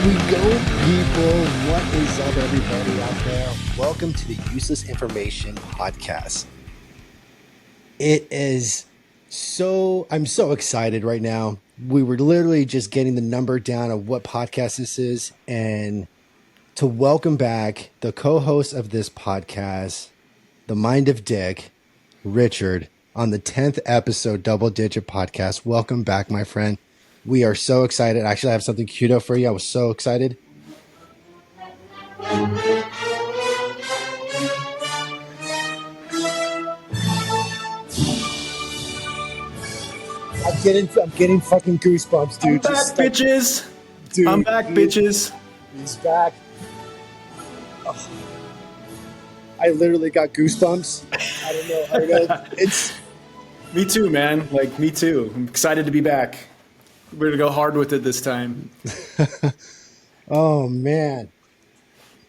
we go, people. What is up, everybody out there? Welcome to the Useless Information Podcast. I'm so excited right now. We were literally just getting the number down of what podcast this is, and to welcome back the co-host of this podcast, the Mind of Dick, Richard, on the 10th episode, Double Digit Podcast. Welcome back, my friend. We are so excited. Actually, I have something queued up for you. I was so excited. I'm getting fucking goosebumps, dude. I'm back, bitches. Dude, I'm back, bitches. He's back. Oh. I literally got goosebumps. I don't know. It's me too, man. Like, me too. I'm excited to be back. We're going to go hard with it this time. Oh, man.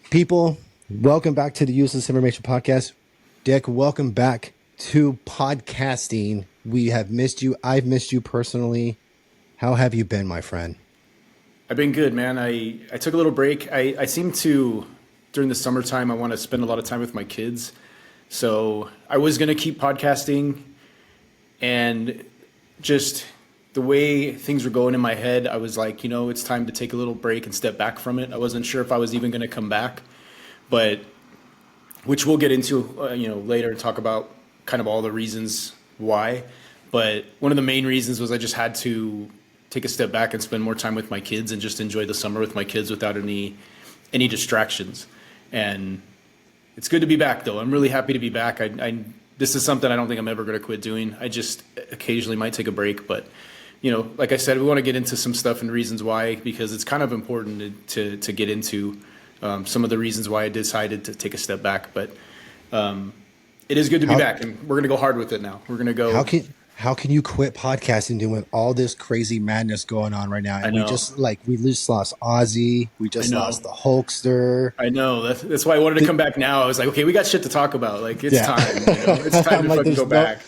People, welcome back to the Useless Information Podcast. Dick, welcome back to podcasting. We have missed you. I've missed you personally. How have you been, my friend? I've been good, man. I took a little break. I seem to, during the summertime, I want to spend a lot of time with my kids. So I was going to keep podcasting, and just the way things were going in my head, I was like, it's time to take a little break and step back from it. I wasn't sure if I was even going to come back, but which we'll get into, later and talk about kind of all the reasons why. But one of the main reasons was I just had to take a step back and spend more time with my kids and just enjoy the summer with my kids without any distractions. And it's good to be back, though. I'm really happy to be back. This is something I don't think I'm ever going to quit doing. I just occasionally might take a break, but like I said, we want to get into some stuff and reasons why, because it's kind of important to get into some of the reasons why I decided to take a step back. But it is good to be back, and we're going to go hard with it now. We're going to go. How can you quit podcasting doing all this crazy madness going on right now? And we just lost Ozzy. We just lost the Hulkster. I know. That's why I wanted to come back now. I was like, okay, we got shit to talk about. Like, it's time. It's time to fucking go back.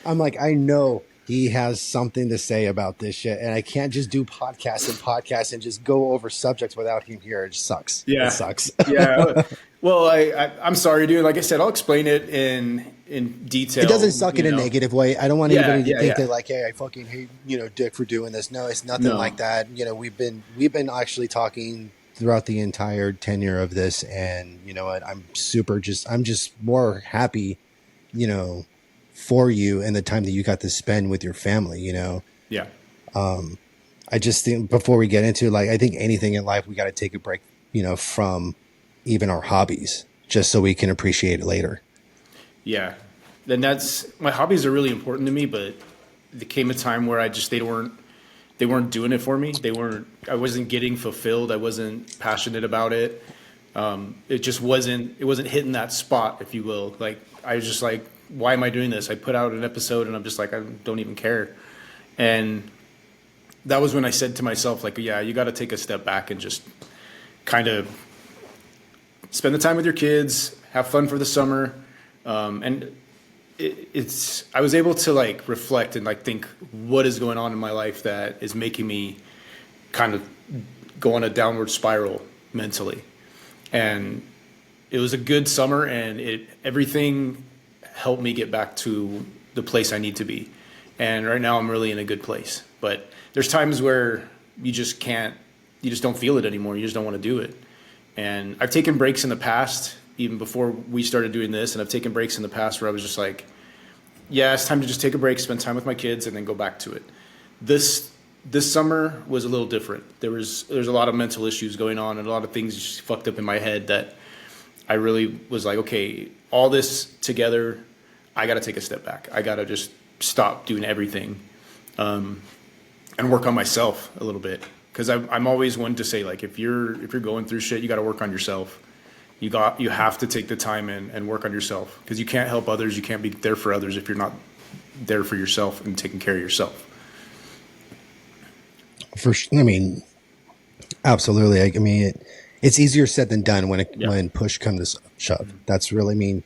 I'm like, I know he has something to say about this shit, and I can't just do podcasts and just go over subjects without him here. It just sucks. Yeah, it sucks. Yeah. Well, I'm sorry, dude. Like I said, I'll explain it in detail. It doesn't suck in a negative way. I don't want anybody to think that, like, hey, I fucking hate Dick for doing this. No, it's nothing like that. We've been actually talking throughout the entire tenure of this, and you know what? I'm just more happy, for you and the time that you got to spend with your family. Yeah. I just think before we get into, like, I think anything in life, we got to take a break, from even our hobbies, just so we can appreciate it later. Yeah. Then my hobbies are really important to me, but there came a time where they weren't doing it for me. I wasn't getting fulfilled. I wasn't passionate about it. It just wasn't hitting that spot, if you will. Like, I was just like, why am I doing this? I put out an episode and I'm just like, I don't even care. And that was when I said to myself, like, yeah, you got to take a step back and just kind of spend the time with your kids, have fun for the summer. And I was able to, like, reflect and, like, think what is going on in my life that is making me kind of go on a downward spiral mentally. And it was a good summer, and everything helped me get back to the place I need to be. And right now I'm really in a good place. But there's times where you just don't feel it anymore. You just don't want to do it. And I've taken breaks in the past, even before we started doing this, and I've taken breaks in the past where I was just like, yeah, it's time to just take a break, spend time with my kids, and then go back to it. This summer was a little different. There's a lot of mental issues going on, and a lot of things just fucked up in my head that I really was like, okay, all this together, I got to take a step back. I got to just stop doing everything and work on myself a little bit. Because I'm always one to say, like, if you're going through shit, you got to work on yourself. You have to take the time and work on yourself, because you can't help others. You can't be there for others if you're not there for yourself and taking care of yourself. Absolutely. I mean, it's easier said than done when push comes to shove. That's really,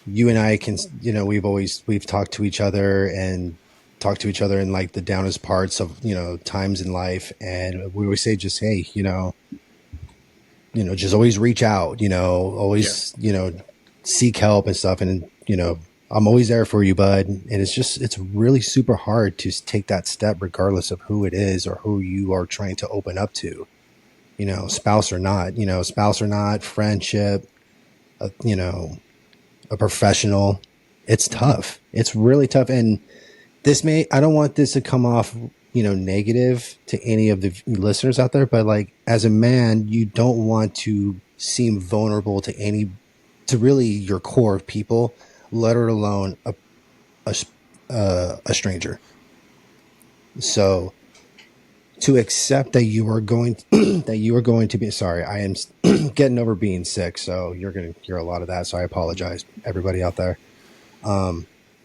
you and I can, we've talked to each other and talk to each other in like the downest parts of, times in life. And we always say, just, hey, just always reach out, Yeah. always, seek help and stuff. And, I'm always there for you, bud. And it's really super hard to take that step, regardless of who it is or who you are trying to open up to, spouse or not, friendship, a professional. It's tough. It's really tough. And I don't want this to come off, negative to any of the listeners out there, but like as a man, you don't want to seem vulnerable to really your core of people, let alone a stranger. So to accept that you are going to be sorry, I am getting over being sick, so you're going to hear a lot of that. So I apologize, everybody out there.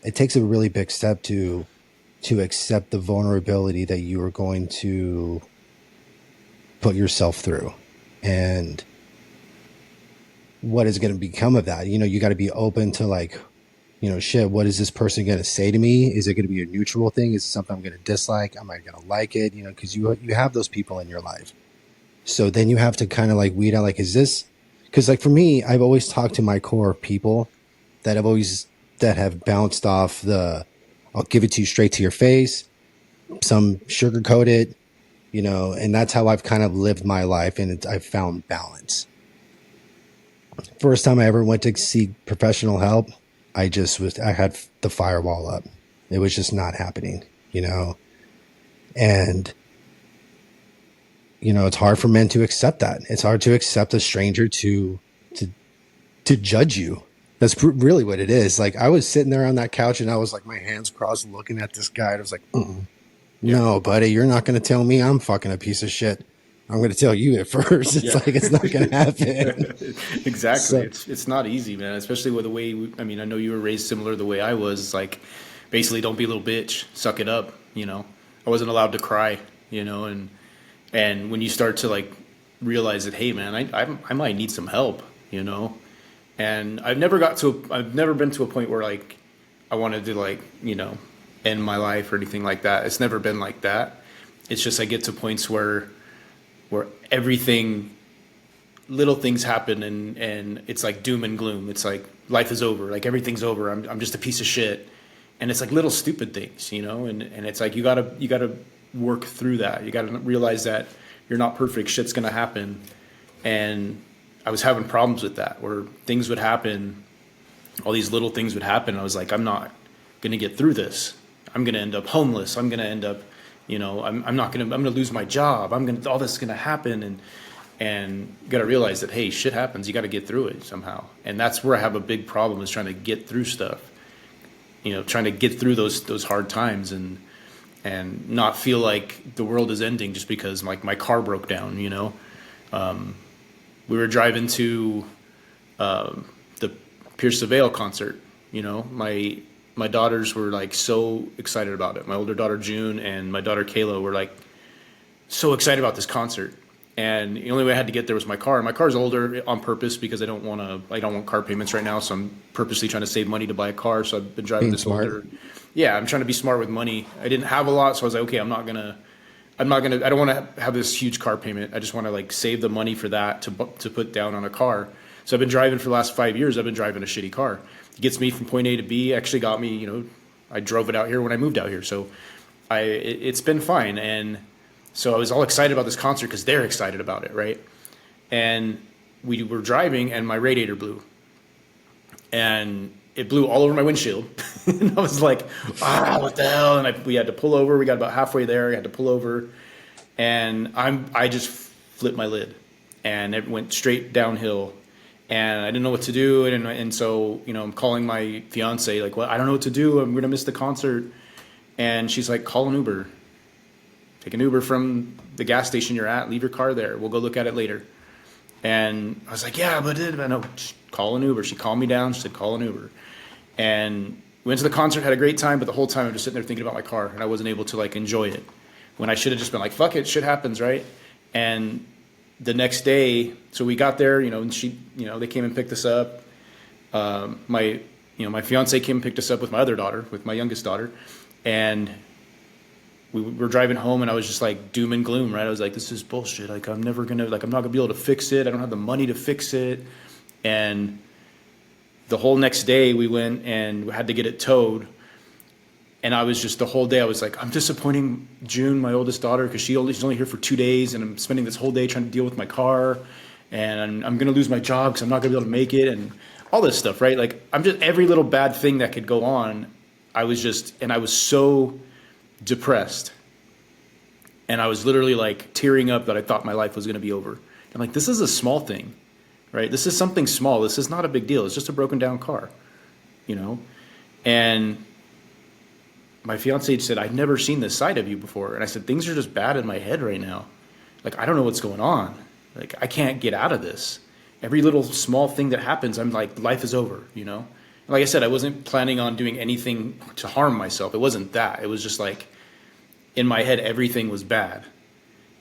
It takes a really big step to accept the vulnerability that you are going to put yourself through, and what is going to become of that. You got to be open to like, shit, what is this person going to say to me? Is it going to be a neutral thing? Is it something I'm going to dislike? Am I going to like it? Because you have those people in your life. So then you have to kind of like weed out, like, is this, because like for me, I've always talked to my core people that have bounced off I'll give it to you straight to your face, some sugarcoat it, and that's how I've kind of lived my life. And I've found balance. First time I ever went to seek professional help, I had the firewall up. It was just not happening, and, it's hard for men to accept that. It's hard to accept a stranger to judge you. That's really what it is. Like I was sitting there on that couch and I was like, my hands crossed looking at this guy. And I was like, no, buddy, you're not going to tell me I'm fucking a piece of shit. I'm going to tell you it first. It's like, it's not going to happen. Exactly. It's not easy, man, especially with the way, I know you were raised similar to the way I was. It's like, basically, don't be a little bitch, suck it up, I wasn't allowed to cry, and when you start to like realize that, hey, man, I might need some help, and I've never been to a point where like I wanted to like, end my life or anything like that. It's never been like that. It's just I get to points where everything, little things happen and it's like doom and gloom. It's like life is over, like everything's over. I'm just a piece of shit. And it's like little stupid things, and it's like you gotta work through that. You gotta realize that you're not perfect, shit's gonna happen. And I was having problems with that, where things would happen, all these little things would happen. I was like, I'm not gonna get through this. I'm gonna end up homeless. I'm gonna end up, I'm gonna lose my job. All this is gonna happen, and you gotta realize that, hey, shit happens. You gotta get through it somehow. And that's where I have a big problem, is trying to get through stuff. Trying to get through those hard times and not feel like the world is ending just because like my car broke down. We were driving to the Pierce the Veil concert. My daughters were like so excited about it. My older daughter June and my daughter Kayla were like so excited about this concert. And the only way I had to get there was my car. My car's older on purpose because I don't want car payments right now. So I'm purposely trying to save money to buy a car. So I've been driving this older. Yeah, I'm trying to be smart with money. I didn't have a lot, so I was like, okay, I don't want to have this huge car payment. I just want to like save the money for that to put down on a car. So I've been driving for the last 5 years. I've been driving a shitty car. It gets me from point A to B. Actually got me, I drove it out here when I moved out here. So it's been fine. And so I was all excited about this concert because they're excited about it, right? And we were driving and my radiator blew. And it blew all over my windshield. And I was like, what the hell? And we had to pull over. We got about halfway there. I had to pull over. And I just flipped my lid. And it went straight downhill. And I didn't know what to do. And so, I'm calling my fiance, like, well, I don't know what to do. I'm going to miss the concert. And she's like, call an Uber. Take an Uber from the gas station you're at. Leave your car there. We'll go look at it later. And I was like, yeah, but no, just call an Uber. She calmed me down. She said, call an Uber. And we went to the concert, had a great time, but the whole time I'm just sitting there thinking about my car, and I wasn't able to like enjoy it. When I should have just been like, fuck it, shit happens, right? And the next day, so we got there, and they came and picked us up. My fiance came and picked us up with my other daughter, with my youngest daughter, and we were driving home, and I was just like doom and gloom, right? I was like, this is bullshit. Like, I'm not gonna be able to fix it. I don't have the money to fix it. And the whole next day we went and we had to get it towed. And I was just, the whole day I was like, I'm disappointing June, my oldest daughter, because she's only here for 2 days, and I'm spending this whole day trying to deal with my car, and I'm going to lose my job because I'm not going to be able to make it, and all this stuff, right? Like, I'm just, every little bad thing that could go on, I was so depressed. And I was literally like tearing up that I thought my life was going to be over. I'm like, this is a small thing, right? This is something small. This is not a big deal. It's just a broken down car, you know? And my fiance said, I've never seen this side of you before. And I said, things are just bad in my head right now. Like, I don't know what's going on. Like, I can't get out of this. Every little small thing that happens, I'm like, life is over, you know? And like I said, I wasn't planning on doing anything to harm myself. It wasn't that. It was just like, in my head, everything was bad.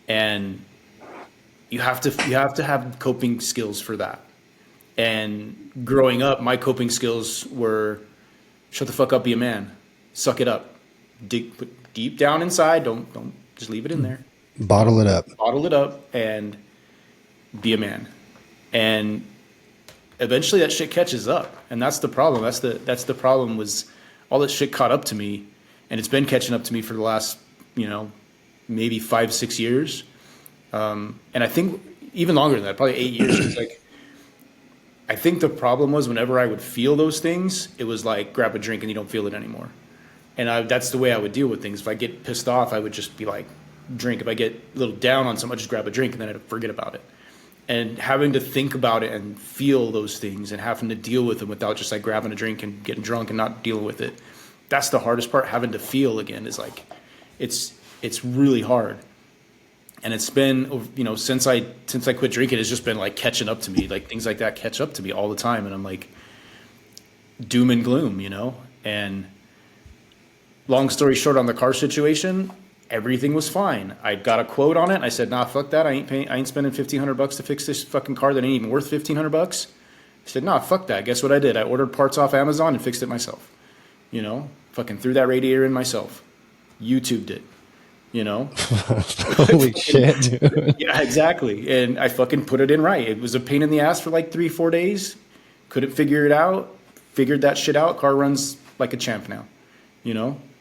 And you have to have coping skills for that. And growing up, my coping skills were shut the fuck up, be a man. Suck it up. Put deep down inside. Don't just leave it in there. Bottle it up. Bottle it up and be a man. And eventually that shit catches up. And that's the problem. That's the problem, was all that shit caught up to me, and it's been catching up to me for the last, maybe 5-6 years. And I think even longer than that, probably 8 years. It's like, I think the problem was whenever I would feel those things, it was like, grab a drink and you don't feel it anymore. And that's the way I would deal with things. If I get pissed off, I would just be like, drink. If I get a little down on something, I'd just grab a drink, and then I'd forget about it. And having to think about it and feel those things and having to deal with them without just like grabbing a drink and getting drunk and not dealing with it. That's the hardest part. Having to feel again is like, it's really hard. And it's been, since I quit drinking, it's just been like catching up to me. Like, things like that catch up to me all the time. And I'm like doom and gloom, and long story short, on the car situation, everything was fine. I got a quote on it. And I said, nah, fuck that. I ain't spending $1,500 to fix this fucking car that ain't even worth $1,500. I said, nah, fuck that. Guess what I did? I ordered parts off Amazon and fixed it myself. Fucking threw that radiator in myself. YouTubed it. Holy shit, dude. Yeah, exactly. And I fucking put it in right. It was a pain in the ass for like 3-4 days. Couldn't figure it out. Figured that shit out. Car runs like a champ now.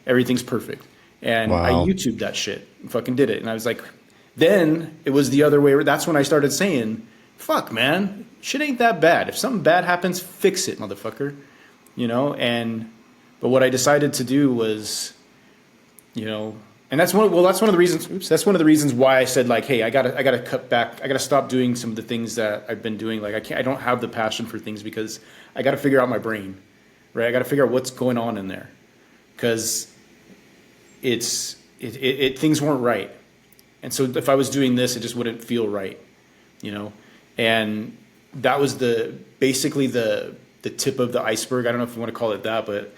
Everything's perfect. And wow. I YouTubed that shit. Fucking did it. And I was like, then it was the other way. That's when I started saying, fuck, man, shit ain't that bad. If something bad happens, fix it, motherfucker. But what I decided to do was, and that's one of the reasons. That's one of the reasons why I said, like, hey, I gotta cut back. I gotta stop doing some of the things that I've been doing. Like, I don't have the passion for things because I gotta figure out my brain, right? I gotta figure out what's going on in there, because things weren't right. And so if I was doing this, it just wouldn't feel right, And that was basically the tip of the iceberg. I don't know if you want to call it that, but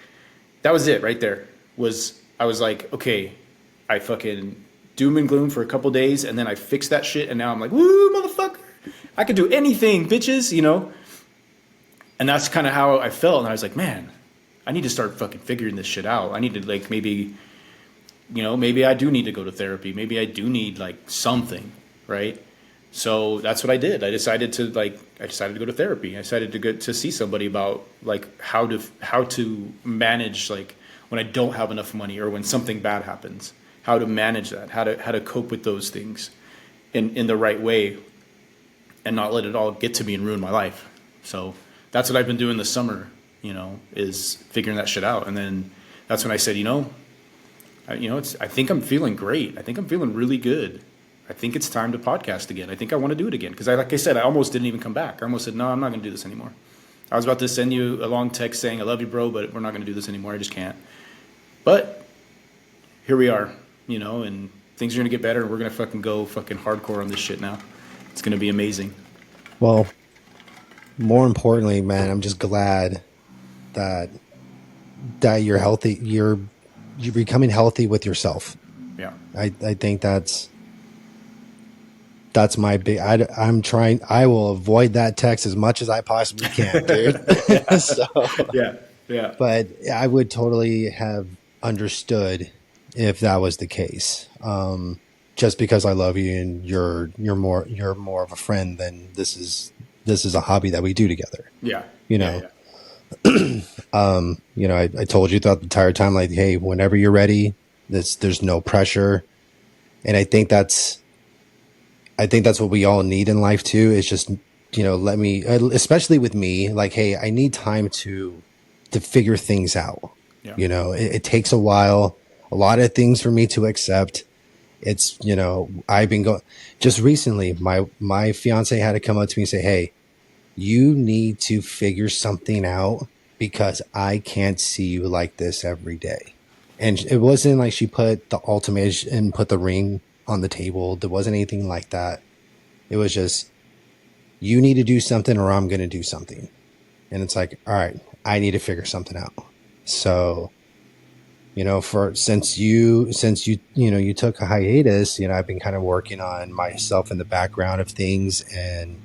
that was it right there. I was like, okay, I fucking doom and gloom for a couple days, and then I fixed that shit, and now I'm like, woo, motherfucker, I can do anything, bitches, And that's kind of how I felt, and I was like, man, I need to start fucking figuring this shit out. I need to, like, maybe I do need to go to therapy. Maybe I do need like something, right? So that's what I did. I decided to go to therapy. I decided to go to see somebody about like how to manage, like, when I don't have enough money or when something bad happens, how to manage that, how to cope with those things in the right way and not let it all get to me and ruin my life. So that's what I've been doing this summer, is figuring that shit out. And then that's when I said, I think I'm feeling great. I think I'm feeling really good. I think it's time to podcast again. I think I want to do it again. Because like I said, I almost didn't even come back. I almost said, no, I'm not going to do this anymore. I was about to send you a long text saying, I love you, bro, but we're not going to do this anymore. I just can't. But here we are, and things are going to get better. And we're going to fucking go fucking hardcore on this shit now. It's going to be amazing. Well, more importantly, man, I'm just glad that you're healthy. You're becoming healthy with yourself. Yeah. I think that's my big, I will avoid that text as much as I possibly can, dude. So, yeah. but I would totally have understood if that was the case. Just because I love you and you're more of a friend than this is a hobby that we do together. Yeah. You Yeah. know, Yeah. I told you throughout the entire time, like, hey, whenever you're ready, there's no pressure. And I think that's what we all need in life too. It's just, let me, especially with me, like, hey, I need time to figure things out. Yeah. It takes a while, a lot of things for me to accept. It's, I've been going just recently, my fiance had to come up to me and say, hey, you need to figure something out because I can't see you like this every day. And it wasn't like she put the ultimatum and put the ring on the table. There wasn't anything like that. It was just, you need to do something or I'm going to do something. And it's like, all right, I need to figure something out. So, since you took a hiatus, I've been kind of working on myself in the background of things, and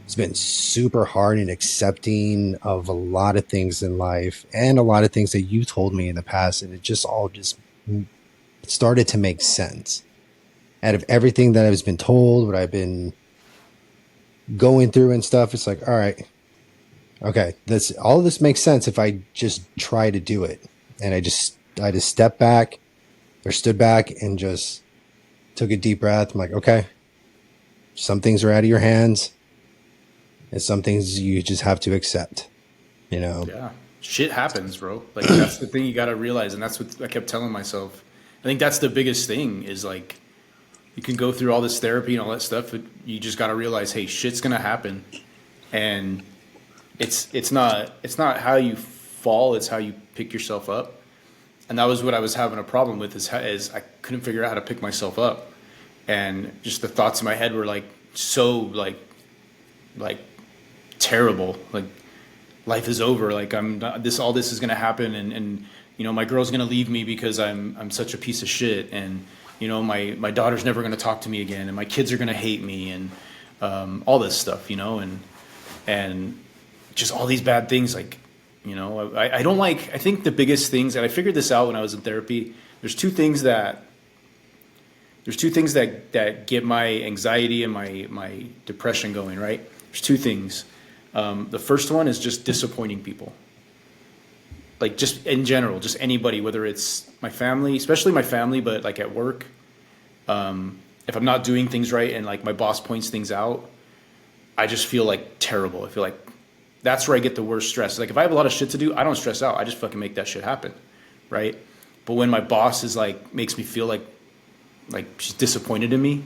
it's been super hard and accepting of a lot of things in life and a lot of things that you told me in the past. And it just all just started to make sense out of everything that I've been told, what I've been going through and stuff. It's like, all right, okay, all of this makes sense if I just try to do it. And I just stepped back or stood back and just took a deep breath. I'm like, okay, some things are out of your hands and some things you just have to accept, Yeah. Shit happens, bro. Like that's the thing you got to realize. And that's what I kept telling myself. I think that's the biggest thing is like, you can go through all this therapy and all that stuff, but you just got to realize, hey, shit's going to happen. And it's not how you fall, it's how you pick yourself up. And that was what I was having a problem with is I couldn't figure out how to pick myself up. And just the thoughts in my head were like so like terrible. Like life is over. Like all this is going to happen. And my girl's going to leave me because I'm such a piece of shit. And, my daughter's never going to talk to me again. And my kids are going to hate me and all this stuff, and just all these bad things. Like, I don't like, I think the biggest things, and I figured this out when I was in therapy, there's two things that get my anxiety and my depression going, right? There's two things. The first one is just disappointing people. Like just in general, just anybody, whether it's my family, especially my family, but like at work, if I'm not doing things right and like my boss points things out, I just feel like terrible. I feel like that's where I get the worst stress. Like if I have a lot of shit to do, I don't stress out. I just fucking make that shit happen, right? But when my boss is like makes me feel like she's disappointed in me,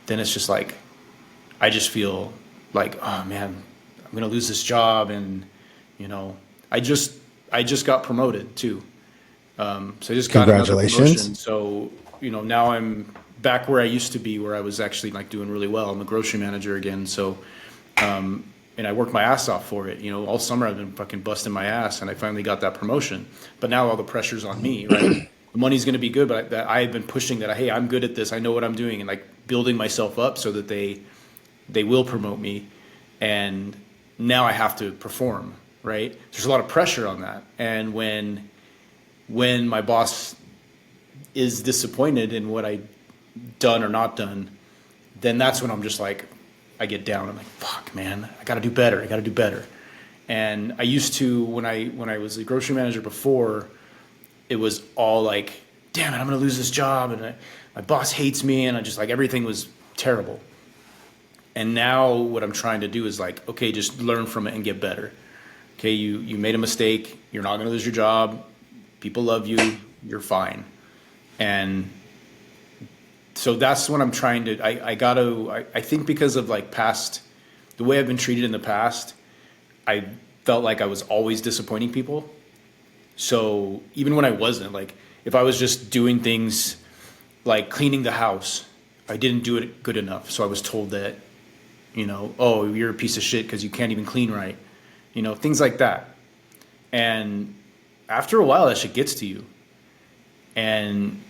then it's just like I just feel like, oh man, I'm gonna lose this job, and I just got promoted too. So I just got another promotion. So now I'm back where I used to be, where I was actually like doing really well. I'm a grocery manager again. So and I worked my ass off for it. All summer I've been fucking busting my ass, and I finally got that promotion. But now all the pressure's on me, right? The money's going to be good, but I've been pushing that. Hey, I'm good at this. I know what I'm doing, and like building myself up so that they will promote me. And now I have to perform, right? There's a lot of pressure on that. And when my boss is disappointed in what I done or not done, then that's when I'm just like, I get down. I'm like, fuck, man, I got to do better. And I used to, when I was a grocery manager before, it was all like, damn it, I'm going to lose this job. And my boss hates me. And I just like, everything was terrible. And now what I'm trying to do is like, okay, just learn from it and get better. Okay, you made a mistake. You're not going to lose your job. People love you. You're fine. And so that's what I'm trying to, I think because of like the way I've been treated in the past, I felt like I was always disappointing people. So even when I wasn't, like if I was just doing things like cleaning the house, I didn't do it good enough. So I was told that, oh, you're a piece of shit because you can't even clean right. Things like that. And after a while, that shit gets to you. And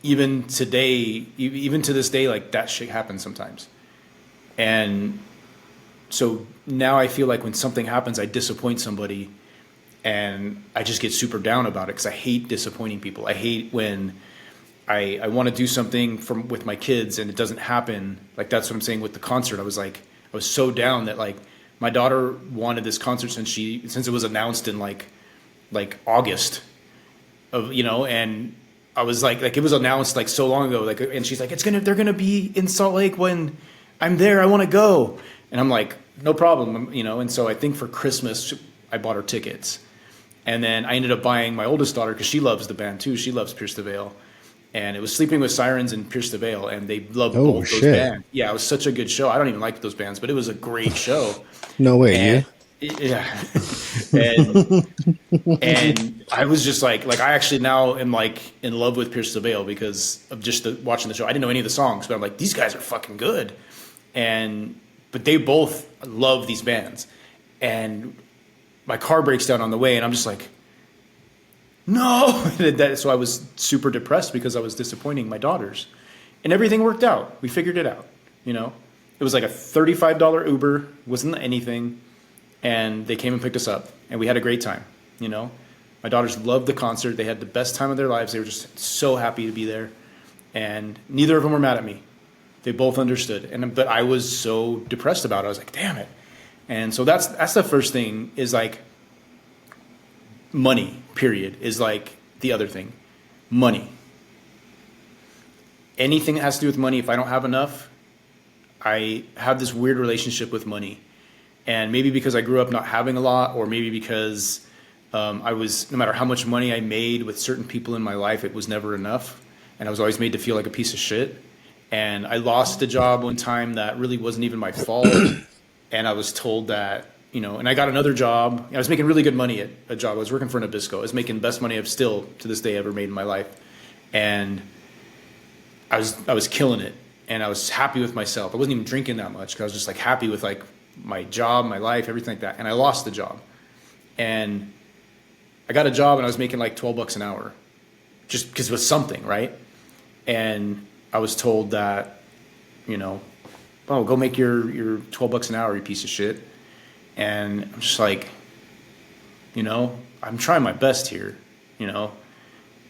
even to this day, like that shit happens sometimes. And so now I feel like when something happens, I disappoint somebody, and I just get super down about it because I hate disappointing people. I hate when I want to do something with my kids and it doesn't happen. Like that's what I'm saying with the concert. I was so down that like my daughter wanted this concert since it was announced in like August of, and I was like it was announced like so long ago, like, and she's like, they're gonna be in Salt Lake when I'm there. I want to go. And I'm like, no problem, And so I think for Christmas I bought her tickets, and then I ended up buying my oldest daughter because she loves the band too. She loves Pierce the Veil, and it was Sleeping with Sirens and Pierce the Veil, and they love both those bands. Yeah, it was such a good show. I don't even like those bands, but it was a great show. No way, and, yeah. and I was just like I actually now am like in love with Pierce the Veil because of just watching the show. I didn't know any of the songs, but I'm like, these guys are fucking good. But they both love these bands. And my car breaks down on the way and I'm just like, no. So I was super depressed because I was disappointing my daughters. And everything worked out. We figured it out, It was like a $35 Uber, wasn't anything. And they came and picked us up, and we had a great time, My daughters loved the concert. They had the best time of their lives. They were just so happy to be there. And neither of them were mad at me. They both understood. But I was so depressed about it. I was like, damn it. And so that's the first thing is like money, period, is like the other thing. Money. Anything that has to do with money, if I don't have enough, I have this weird relationship with money. And maybe because I grew up not having a lot, or maybe because no matter how much money I made with certain people in my life, it was never enough. And I was always made to feel like a piece of shit. And I lost a job one time that really wasn't even my fault. And I was told that, and I got another job. I was making really good money at a job. I was working for Nabisco. I was making the best money I've still to this day ever made in my life. And I was killing it. And I was happy with myself. I wasn't even drinking that much because I was just like happy with like my job, my life, everything like that. And I lost the job. And I got a job and I was making like $12 an hour just because it was something, right? And I was told that, go make your $12 an hour, you piece of shit. And I'm just like, I'm trying my best here,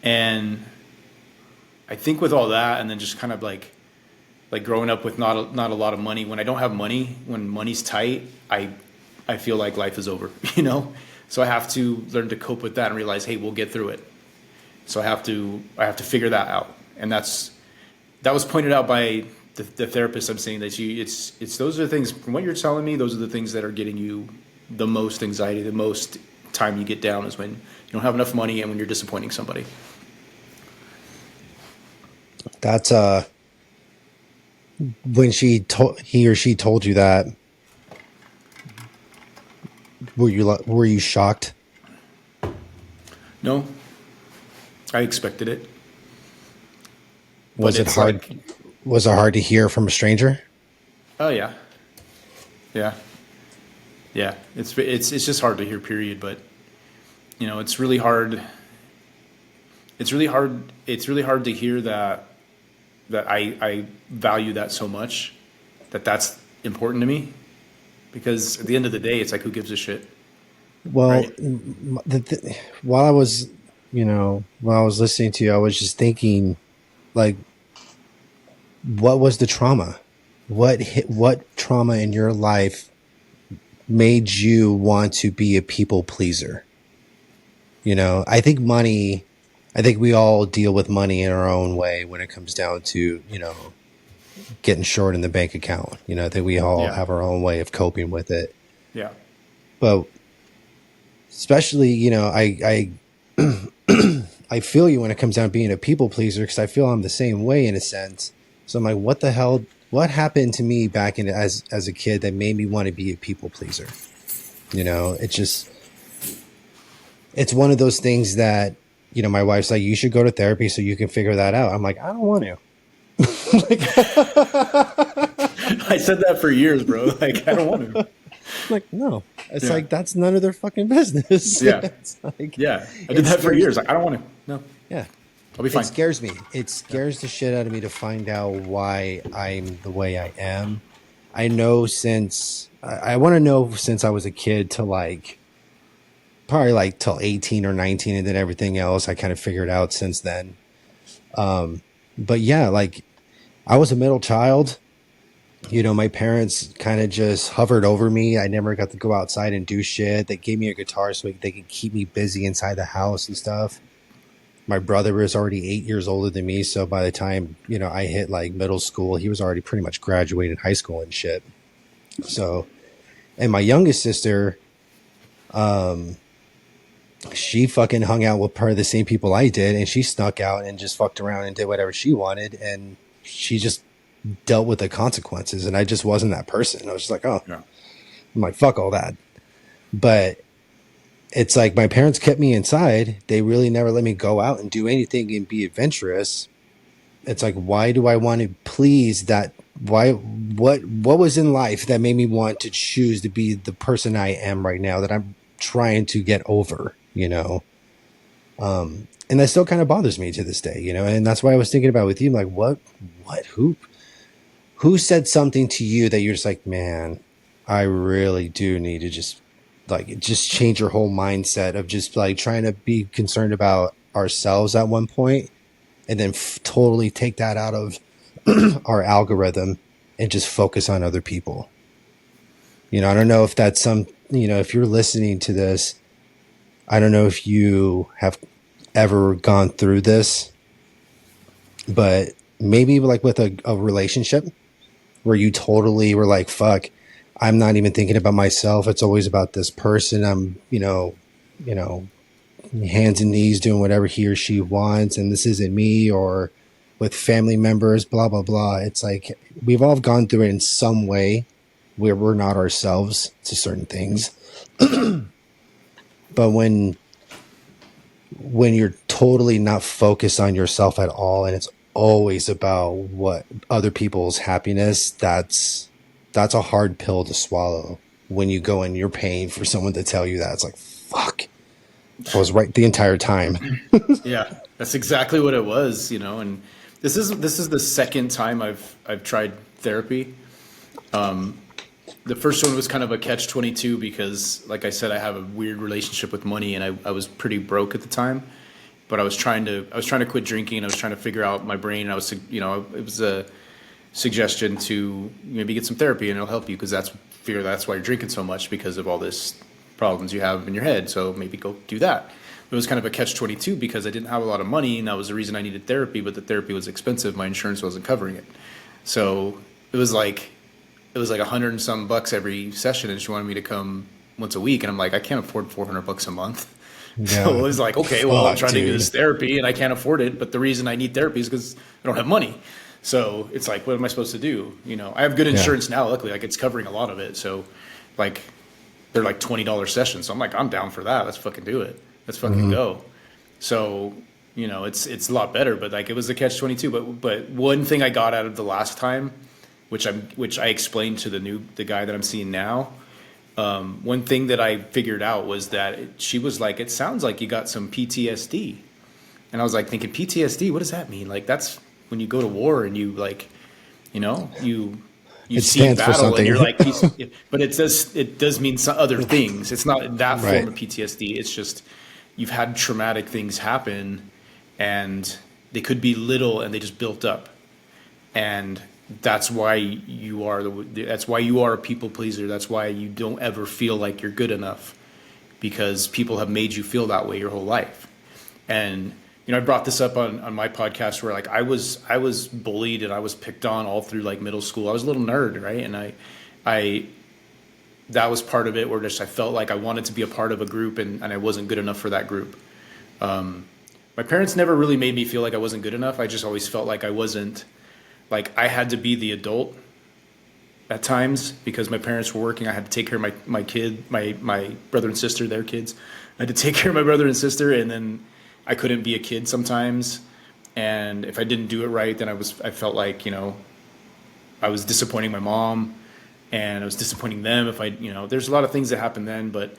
And I think with all that and then just kind of like growing up with not a lot of money, when I don't have money, when money's tight, I feel like life is over, So I have to learn to cope with that and realize, hey, we'll get through it. So I have to figure that out. And that was pointed out by the therapist. I'm saying that it's those are the things from what you're telling me, those are the things that are getting you the most anxiety, the most time you get down is when you don't have enough money and when you're disappointing somebody. That's when he or she told you that, were you shocked? No, I expected it. Was it hard? Was it hard to hear from a stranger? Oh yeah. It's just hard to hear, period. But it's really hard. It's really hard to hear that I value that so much, that's important to me, because at the end of the day, it's like, who gives a shit? Well, right? While I was listening to you, I was just thinking, like, what was the trauma? What trauma in your life made you want to be a people pleaser? I think we all deal with money in our own way when it comes down to, getting short in the bank account. I think we all have our own way of coping with it. Yeah. But especially, I I feel you when it comes down to being a people pleaser, because I feel I'm the same way in a sense. So I'm like, what the hell? What happened to me back in as a kid that made me want to be a people pleaser? It's one of those things that, my wife's like, you should go to therapy so you can figure that out. I'm like, I don't want to. I said that for years, bro. Like, I don't want to. I'm like, no. It's like, that's none of their fucking business. Yeah. It's like, yeah. I did that for years. Like, I don't want to. No. Yeah. I'll be fine. It scares me. It scares the shit out of me to find out why I'm the way I am. I want to know since I was a kid to like probably like till 18 or 19, and then everything else I kind of figured out since then. But yeah, like I was a middle child. You know, my parents kind of just hovered over me. I never got to go outside and do shit. They gave me a guitar so they could keep me busy inside the house and stuff. My brother was already 8 years older than me, so by the time, you know, I hit like middle school, he was already pretty much graduated high school and shit. So, and my youngest sister, she fucking hung out with part of the same people I did, and she snuck out and just fucked around and did whatever she wanted, and she just dealt with the consequences. And I just wasn't that person. I was just like, oh, Yeah. I'm like, fuck all that. But it's like my parents kept me inside. They really never let me go out and do anything and be adventurous. It's like, why do I want to please that? Why, what was in life that made me want to choose to be the person I am right now that I'm trying to get over, you know? And that still kind of bothers me to this day, you know? And that's why I was thinking about with you, like, who said something to you that you're just like, man, I really do need to just change your whole mindset of just like trying to be concerned about ourselves at one point, and then totally take that out of our algorithm and just focus on other people. You know, I don't know if that's if you're listening to this, I don't know if you have ever gone through this, but maybe like with a relationship where you totally were like, fuck, I'm not even thinking about myself. It's always about this person. I'm, hands and knees doing whatever he or she wants, and this isn't me. Or with family members, blah, blah, blah. It's like we've all gone through it in some way where we're not ourselves to certain things. But when you're totally not focused on yourself at all, and it's always about what other people's happiness, that's a hard pill to swallow when you go and you're paying for someone to tell you that. It's like, fuck, I was right the entire time. Yeah, that's exactly what it was, you know. And this is the second time I've tried therapy. The first one was kind of a catch-22 because, like I said, I have a weird relationship with money, and I was pretty broke at the time. But I was trying to quit drinking. I was trying to figure out my brain. It was a suggestion to maybe get some therapy, and it'll help you because that's why you're drinking so much, because of all this problems you have in your head. So maybe go do that. It was kind of a catch-22 because I didn't have a lot of money, and that was the reason I needed therapy. But the therapy was expensive. My insurance wasn't covering it. So it was like $100 and some bucks every session, and she wanted me to come once a week, and I'm like, I can't afford $400 a month. Yeah. So it was like, okay, well, I'm trying to do this therapy, and I can't afford it. But the reason I need therapy is because I don't have money. So it's like, what am I supposed to do? You know, I have good insurance now. Luckily, like it's covering a lot of it. So like they're like $20 sessions. So I'm like, I'm down for that. Let's fucking do it. Let's fucking go. So, you know, it's a lot better, but like it was a catch-22. But one thing I got out of the last time, which I explained to the guy that I'm seeing now. One thing that I figured out was that she was like, it sounds like you got some PTSD. And I was like thinking, PTSD, what does that mean? Like that's when you go to war and you like, you know, you see battle and you're like, but it does mean some other things. It's not that form of PTSD. It's just you've had traumatic things happen, and they could be little and they just built up, and that's why you are a people pleaser. That's why you don't ever feel like you're good enough, because people have made you feel that way your whole life. And you know, I brought this up on my podcast where like I was bullied and I was picked on all through like middle school. I was a little nerd, right? And I that was part of it, where just I felt like I wanted to be a part of a group, and I wasn't good enough for that group. My parents never really made me feel like I wasn't good enough. I just always felt like I wasn't, like I had to be the adult at times because my parents were working. I had to take care of my kid, my brother and sister, their kids. I had to take care of my brother and sister, and then I couldn't be a kid sometimes. And if I didn't do it right, then I felt like, you know, I was disappointing my mom, and I was disappointing them if there's a lot of things that happened then. But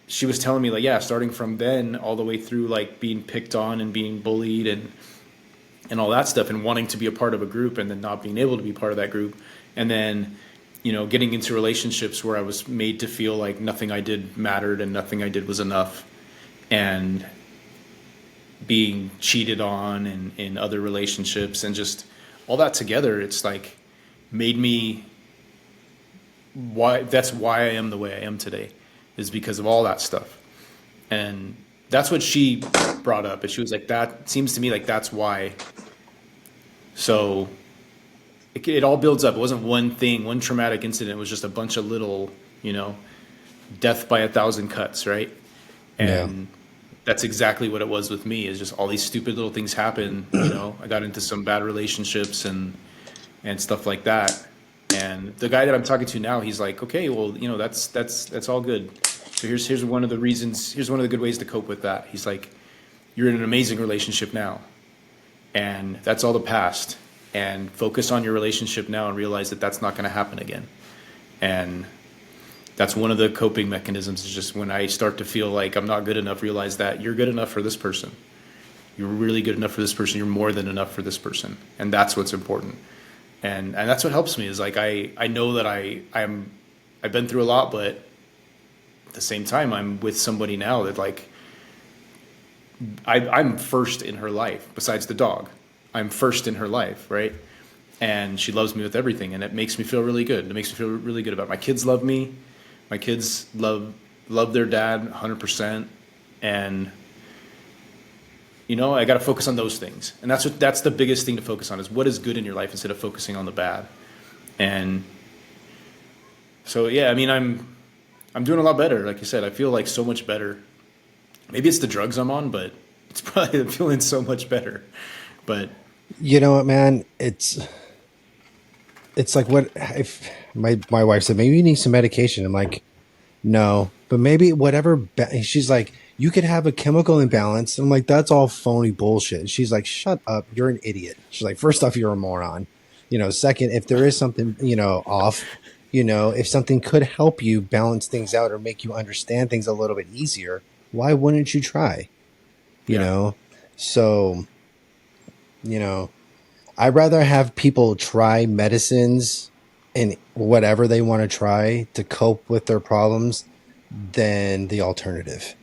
she was telling me like, yeah, starting from then all the way through like being picked on and being bullied and all that stuff, and wanting to be a part of a group and then not being able to be part of that group. And then, you know, getting into relationships where I was made to feel like nothing I did mattered and nothing I did was enough. and being cheated on and in other relationships and just all that together, it's like made me that's why I am the way I am today, is because of all that stuff. And that's what she brought up. And she was like, that seems to me like that's why. So it all builds up. It wasn't one thing, one traumatic incident. It was just a bunch of little, death by 1,000 cuts, right? And that's exactly what it was with me, is just all these stupid little things happen. I got into some bad relationships and stuff like that. And the guy that I'm talking to now, he's like, okay, well, that's all good. So here's one of the reasons, here's one of the good ways to cope with that. He's like, you're in an amazing relationship now, and that's all the past. And focus on your relationship now and realize that that's not going to happen again. And that's one of the coping mechanisms, is just when I start to feel like I'm not good enough, realize that you're good enough for this person. You're really good enough for this person. You're more than enough for this person. And that's what's important. And that's what helps me, is like, I know that I've been through a lot, but at the same time, I'm with somebody now that like, I'm first in her life besides the dog. I'm first in her life, right? And she loves me with everything, and it makes me feel really good. It makes me feel really good about it. My kids love me. My kids love their dad 100%. And I got to focus on those things. And that's the biggest thing to focus on, is what is good in your life instead of focusing on the bad. And so, yeah, I mean, I'm doing a lot better. Like you said, I feel like so much better. Maybe it's the drugs I'm on, but it's probably feeling so much better. But you know what, man, it's like, what if my wife said, maybe you need some medication. I'm like, no, but maybe whatever. She's like, you could have a chemical imbalance. I'm like, that's all phony bullshit. She's like, shut up, you're an idiot. She's like, first off, you're a moron. Second, if there is something, off, if something could help you balance things out or make you understand things a little bit easier, why wouldn't you try? So, I'd rather have people try medicines and whatever they want to try to cope with their problems than the alternative.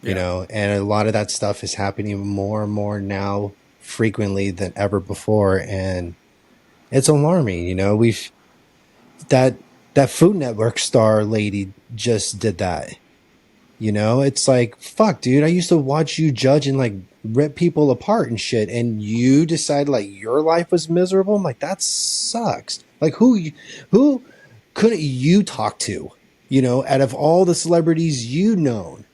And a lot of that stuff is happening more and more now, frequently than ever before. And it's alarming. We've that Food Network star lady just did that. It's like, fuck, dude, I used to watch you judge and like rip people apart and shit, and you decide like your life was miserable. I'm like, that sucks. Like, who couldn't you talk to? Out of all the celebrities known,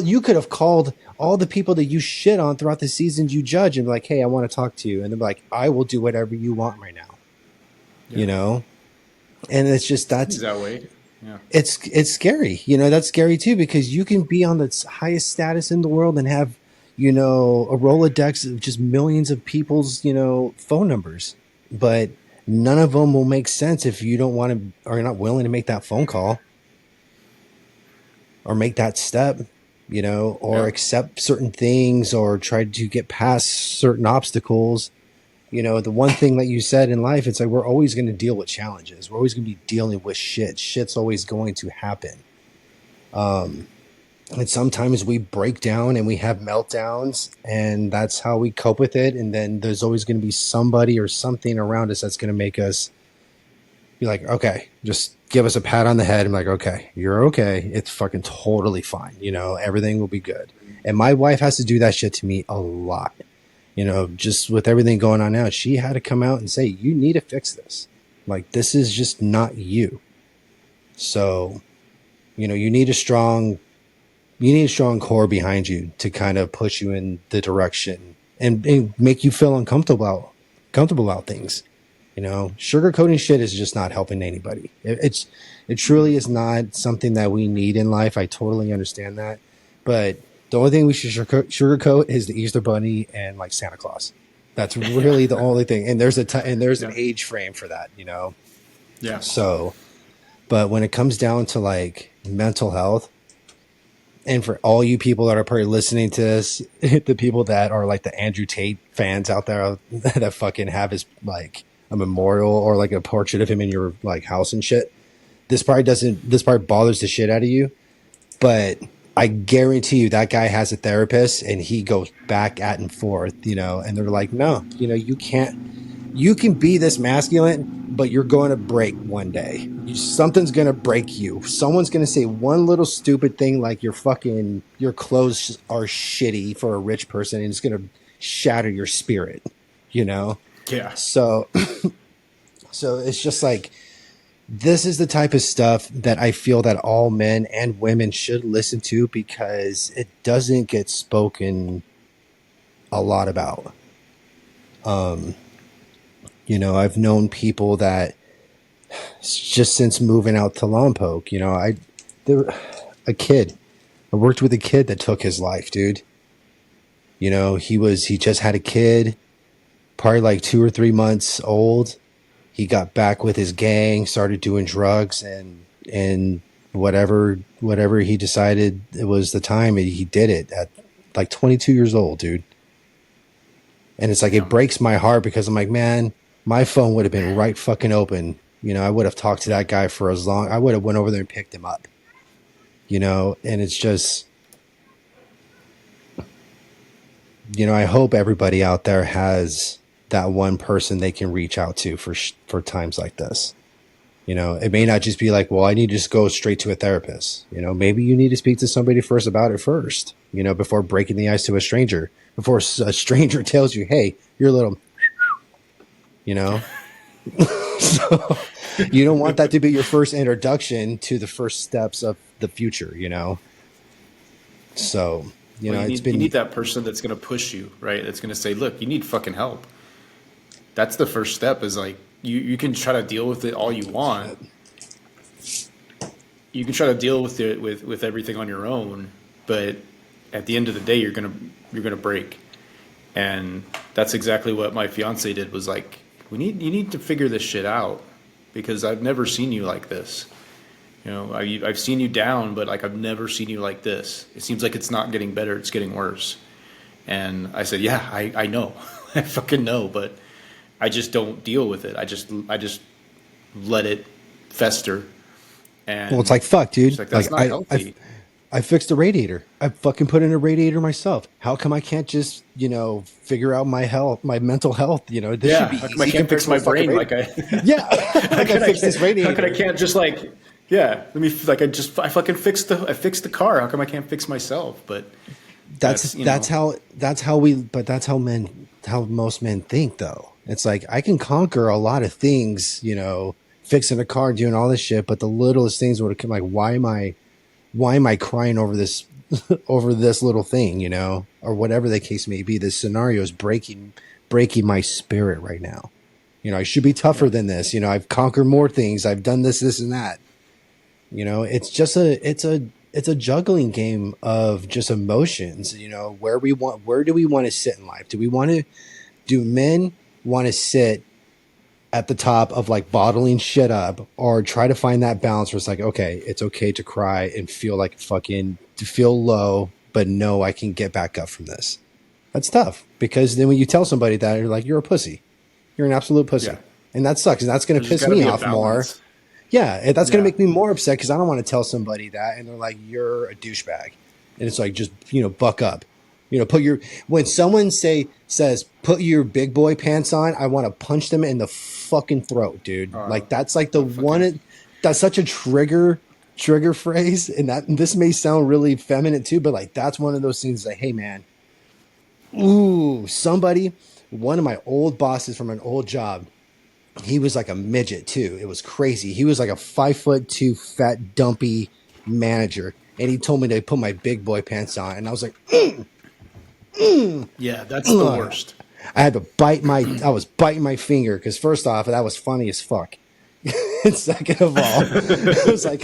you could have called all the people that you shit on throughout the seasons you judge and be like, hey, I want to talk to you. And they're like, I will do whatever you want right now. And it's just, that's that way. Yeah. It's scary. That's scary too, because you can be on the highest status in the world and have, a Rolodex of just millions of people's, phone numbers, but none of them will make sense if you don't want to, or you're not willing to make that phone call or make that step, or accept certain things or try to get past certain obstacles. The one thing that you said in life, it's like, we're always going to deal with challenges. We're always going to be dealing with shit. Shit's always going to happen. And sometimes we break down and we have meltdowns, and that's how we cope with it. And then there's always going to be somebody or something around us that's going to make us be like, okay, just give us a pat on the head. I'm like, okay, you're okay. It's fucking totally fine. Everything will be good. And my wife has to do that shit to me a lot. Just with everything going on now, she had to come out and say, you need to fix this. Like, this is just not you. So, you need a strong core behind you to kind of push you in the direction and make you feel comfortable about things. Sugarcoating shit is just not helping anybody. It truly is not something that we need in life. I totally understand that. But the only thing we should sugarcoat is the Easter Bunny and like Santa Claus. That's really the only thing. And there's an age frame for that, Yeah. So, but when it comes down to like mental health, and for all you people that are probably listening to this, the people that are like the Andrew Tate fans out there that fucking have his like a memorial or like a portrait of him in your like house and shit, this part bothers the shit out of you. But I guarantee you that guy has a therapist and he goes back at and forth, you know, and they're like, no, you know, you can't, you can be this masculine, but you're going to break one day. Something's going to break you. Someone's going to say one little stupid thing like your clothes are shitty for a rich person, and it's going to shatter your spirit, you know? Yeah. So, so it's just like, this is the type of stuff that I feel that all men and women should listen to, because it doesn't get spoken a lot about. You know, I've known people that just since moving out to Lompoc, you know, I worked with a kid that took his life, dude. You know, he just had a kid, probably like 2 or 3 months old. He got back with his gang, started doing drugs, and whatever he decided it was the time, he did it at like 22 years old, dude. And it's like, it breaks my heart, because I'm like, man, my phone would have been right fucking open. You know, I would have talked to that guy for as long. I would have went over there and picked him up. You know, and it's just, you know, I hope everybody out there has that one person they can reach out to for times like this. You know, it may not just be like, well, I need to just go straight to a therapist. You know, maybe you need to speak to somebody first about it first, you know, before breaking the ice to a stranger, before a stranger tells you, hey, you're a little, you know. So you don't want that to be your first introduction to the first steps of the future, you know. So, you know, you need that person that's going to push you, right? That's going to say, look, you need fucking help. That's the first step, is like, you can try to deal with it all you want. You can try to deal with it with everything on your own, but at the end of the day, you're gonna break. And that's exactly what my fiance did, was like, you need to figure this shit out, because I've never seen you like this. You know, I've seen you down, but like, I've never seen you like this. It seems like it's not getting better, it's getting worse. And I said, yeah, I know. I fucking know, but I just don't deal with it. I just let it fester. And well, it's like, fuck, dude. like, that's not healthy. I fixed the radiator. I fucking put in a radiator myself. How come I can't just, you know, figure out my mental health? You know, this should be easy. I can't fix my brain like I. Yeah, like I fixed this radiator. How come I can't just like, yeah? Let me like, I fucking fixed the car. How come I can't fix myself? But that's how most men think, though. It's like, I can conquer a lot of things, you know, fixing a car, doing all this shit, but the littlest things would come, like, why am I crying over this over this little thing, you know, or whatever the case may be. This scenario is breaking my spirit right now. You know, I should be tougher than this. You know, I've conquered more things. I've done this, and that. You know, it's just it's a juggling game of just emotions. You know, where do we want to sit in life? Do men want to sit at the top of like bottling shit up, or try to find that balance where it's like, okay, it's okay to cry and feel like to feel low, but no, I can get back up from this. That's tough, because then when you tell somebody that, you're like, you're a pussy. You're an absolute pussy. Yeah. And that sucks. And that's going to piss me off more. Yeah. That's going to make me more upset, because I don't want to tell somebody that and they're like, you're a douchebag. And it's like, just, you know, buck up. You know, when someone says, put your big boy pants on, I want to punch them in the fucking throat, dude. Like, that's like that's such a trigger phrase. And this may sound really feminine too, but like, that's one of those things like, hey man, one of my old bosses from an old job, he was like a midget too. It was crazy. He was like a 5'2" fat, dumpy manager. And he told me to put my big boy pants on. And I was like, yeah, that's the worst. I had to I was biting my finger, because first off, that was funny as fuck. And second of all, it was like,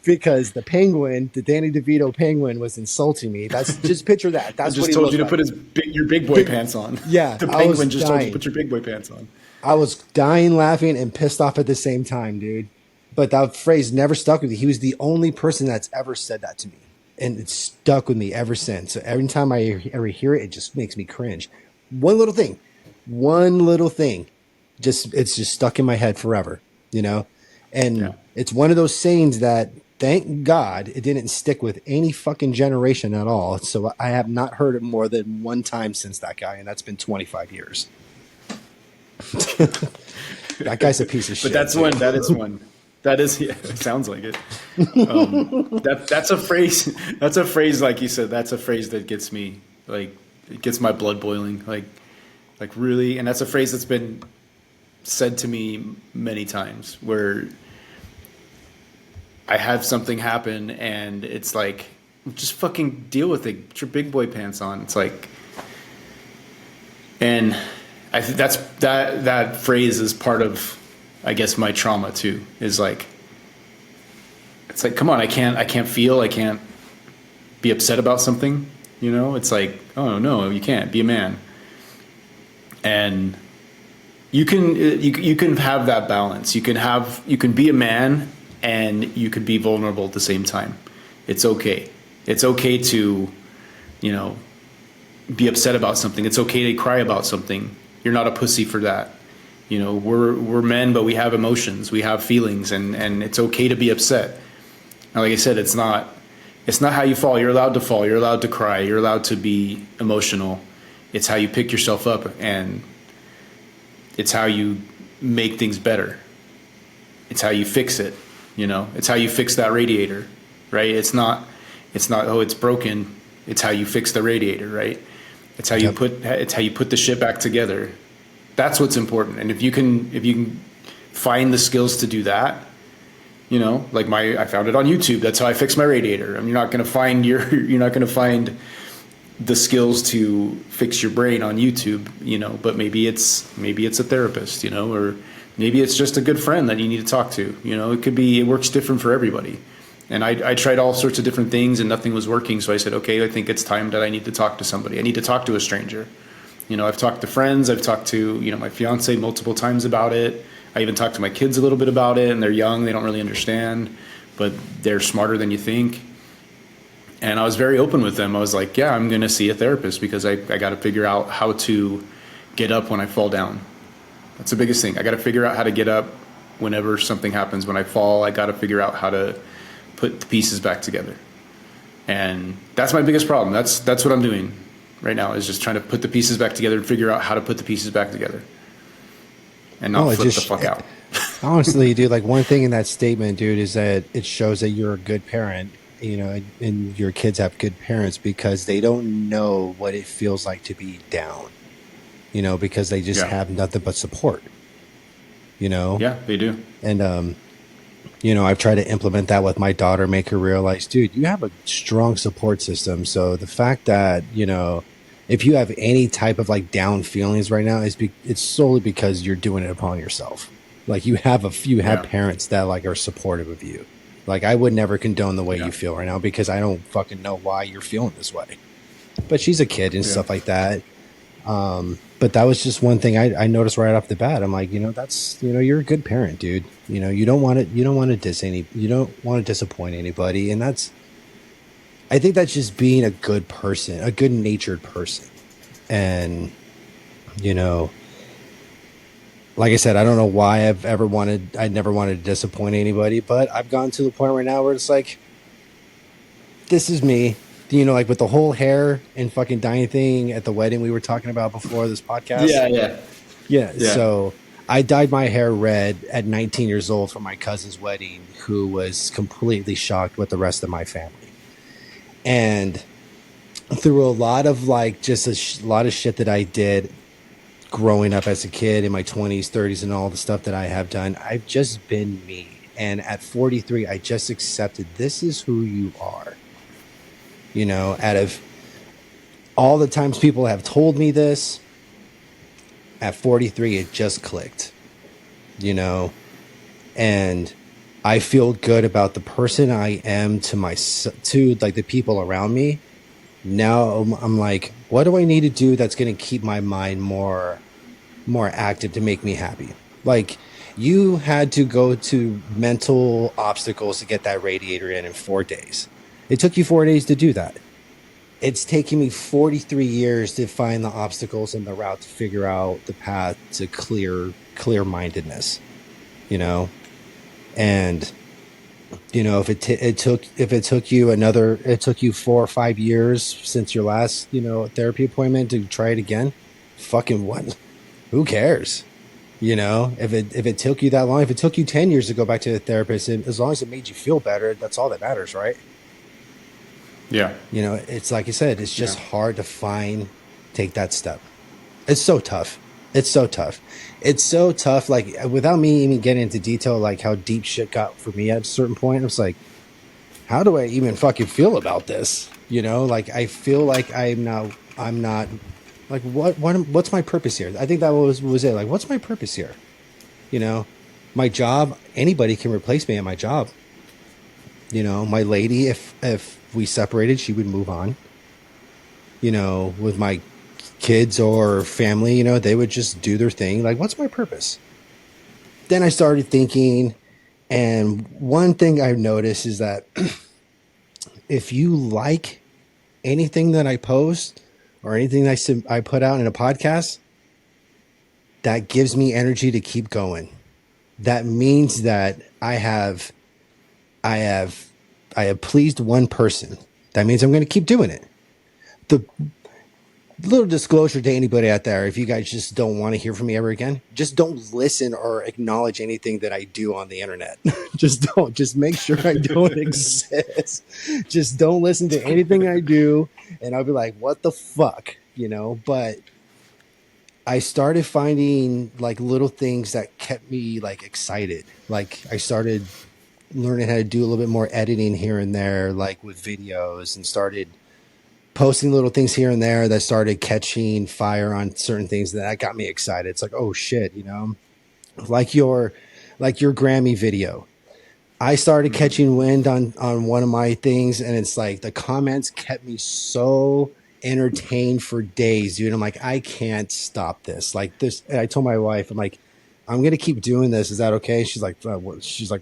because the Danny DeVito penguin was insulting me. That's just picture that. That's what he told you to put your big boy pants on. Yeah. The penguin just told you to put your big boy pants on. I was dying laughing and pissed off at the same time, dude. But that phrase never stuck with me. He was the only person that's ever said that to me. And it's stuck with me ever since. So every time I ever hear it, it just makes me cringe. One little thing, it's just stuck in my head forever, you know? And it's one of those sayings that thank God it didn't stick with any fucking generation at all. So I have not heard it more than one time since that guy, and that's been 25 years. That guy's a piece of shit. But that's too. one. That is one. That is. Yeah, it sounds like it. That's a phrase. That's a phrase, like you said. That's a phrase that gets me, like, it gets my blood boiling. Like really. And that's a phrase that's been said to me many times, where I have something happen and it's like, just fucking deal with it. Put your big boy pants on. It's like, and I think that phrase is part of, I guess, my trauma too, is like, it's like, come on, I can't feel, I can't be upset about something, you know? It's like, oh no, you can't be a man. And you can have that balance. You can be a man and you can be vulnerable at the same time. It's okay. It's okay to, you know, be upset about something. It's okay to cry about something. You're not a pussy for that. You know, we're men, but we have emotions, we have feelings, and it's okay to be upset. And like I said, it's not how you fall. You're allowed to fall. You're allowed to cry. You're allowed to be emotional. It's how you pick yourself up, and it's how you make things better. It's how you fix it. You know, it's how you fix that radiator, right? It's not, oh, it's broken. It's how you fix the radiator, right? It's how you put the shit back together. That's what's important. And if you can find the skills to do that, you know, like I found it on YouTube. That's how I fix my radiator. I mean, you're not going to find the skills to fix your brain on YouTube, you know, but maybe it's a therapist, you know, or maybe it's just a good friend that you need to talk to, you know. It works different for everybody. And I tried all sorts of different things and nothing was working. So I said, okay, I think it's time that I need to talk to somebody. I need to talk to a stranger. You know, I've talked to friends. I've talked to, you know, my fiance multiple times about it. I even talked to my kids a little bit about it, and they're young. They don't really understand, but they're smarter than you think. And I was very open with them. I was like, yeah, I'm going to see a therapist because I got to figure out how to get up when I fall down. That's the biggest thing. I got to figure out how to get up whenever something happens. When I fall, I got to figure out how to put the pieces back together. And that's my biggest problem. That's what I'm doing right now, is just trying to put the pieces back together and figure out how to put the pieces back together and not flip the fuck out. Honestly, dude, like one thing in that statement, dude, is that it shows that you're a good parent, you know, and your kids have good parents because they don't know what it feels like to be down, you know, because they just have nothing but support, you know? Yeah, they do. And, you know, I've tried to implement that with my daughter, make her realize, dude, you have a strong support system. So the fact that, you know, if you have any type of like down feelings right now, it's solely because you're doing it upon yourself. Like you have parents that like are supportive of you. Like I would never condone the way you feel right now because I don't fucking know why you're feeling this way. But she's a kid and stuff like that. But that was just one thing I noticed right off the bat. I'm like, you know, that's, you know, you're a good parent, dude. You know, you don't want to disappoint anybody. And I think that's just being a good person, a good natured person. And, you know, like I said, I don't know why I never wanted to disappoint anybody, but I've gotten to the point right now where it's like, this is me. You know, like with the whole hair and fucking dyeing thing at the wedding we were talking about before this podcast. Yeah. So I dyed my hair red at 19 years old for my cousin's wedding, who was completely shocked with the rest of my family. And through a lot of like just a lot of shit that I did growing up as a kid in my 20s, 30s, and all the stuff that I have done, I've just been me. And at 43, I just accepted this is who you are. You know, out of all the times people have told me this, at 43, it just clicked, you know, and I feel good about the person I am to like the people around me. Now I'm like, what do I need to do that's going to keep my mind more active to make me happy? Like you had to go to mental obstacles to get that radiator in 4 days. It took you 4 days to do that. It's taken me 43 years to find the obstacles and the route to figure out the path to clear-mindedness, you know? And You know, if it took you 4 or 5 years since your last, therapy appointment to try it again, fucking what? Who cares? You know, if it took you that long, if it took you 10 years to go back to the therapist, and as long as it made you feel better, that's all that matters, right? Yeah. You know, it's like you said, it's just Yeah. hard to take that step. It's so tough. It's so tough. It's so tough. Like, without me even getting into detail, like how deep shit got for me at a certain point, I was like, how do I even fucking feel about this? You know, like I feel like I'm not like, what's my purpose here? I think that was it. Like, what's my purpose here? You know, my job, anybody can replace me at my job. You know, my lady, if we separated, she would move on. You know, with my kids or family, they would just do their thing. Like, what's my purpose? Then I started thinking, and one thing I've noticed is that if you like anything that I post or anything I put out in a podcast, that gives me energy to keep going. That means that I have pleased one person. That means I'm going to keep doing it. The little disclosure to anybody out there, if you guys just don't want to hear from me ever again, just don't listen or acknowledge anything that I do on the internet. Just make sure I don't exist. Just don't listen to anything I do, and I'll be like, what the fuck, but I started finding like little things that kept me like excited. Like, I started learning how to do a little bit more editing here and there, like with videos, and started posting little things here and there that started catching fire on certain things that got me excited. It's like, oh shit, like your Grammy video. I started catching wind on one of my things, and it's like the comments kept me so entertained for days, dude. I'm like, I can't stop this. Like this, and I told my wife, I'm like, I'm gonna keep doing this. Is that okay? She's like,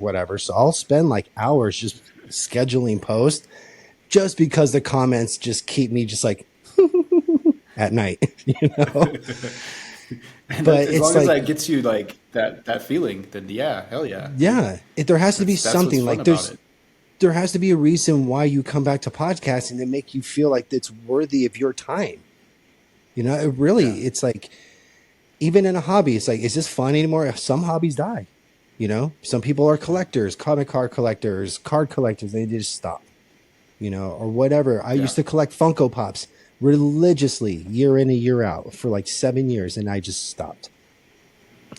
whatever. So I'll spend like hours just scheduling posts, just because the comments just keep me just like at night, And But as it's long as like, that gets you like that feeling, then yeah, hell yeah. yeah, there has to be That's what's something fun like about it. there has to be a reason why you come back to podcasting to make you feel like it's worthy of your time. It really, Yeah. it's like, even in a hobby, it's like, is this fun anymore? Some hobbies die. Some people are collectors, comic card collectors, card collectors. They just stop, or whatever. I Yeah. used to collect Funko Pops religiously, year in and year out, for like 7 years, and I just stopped.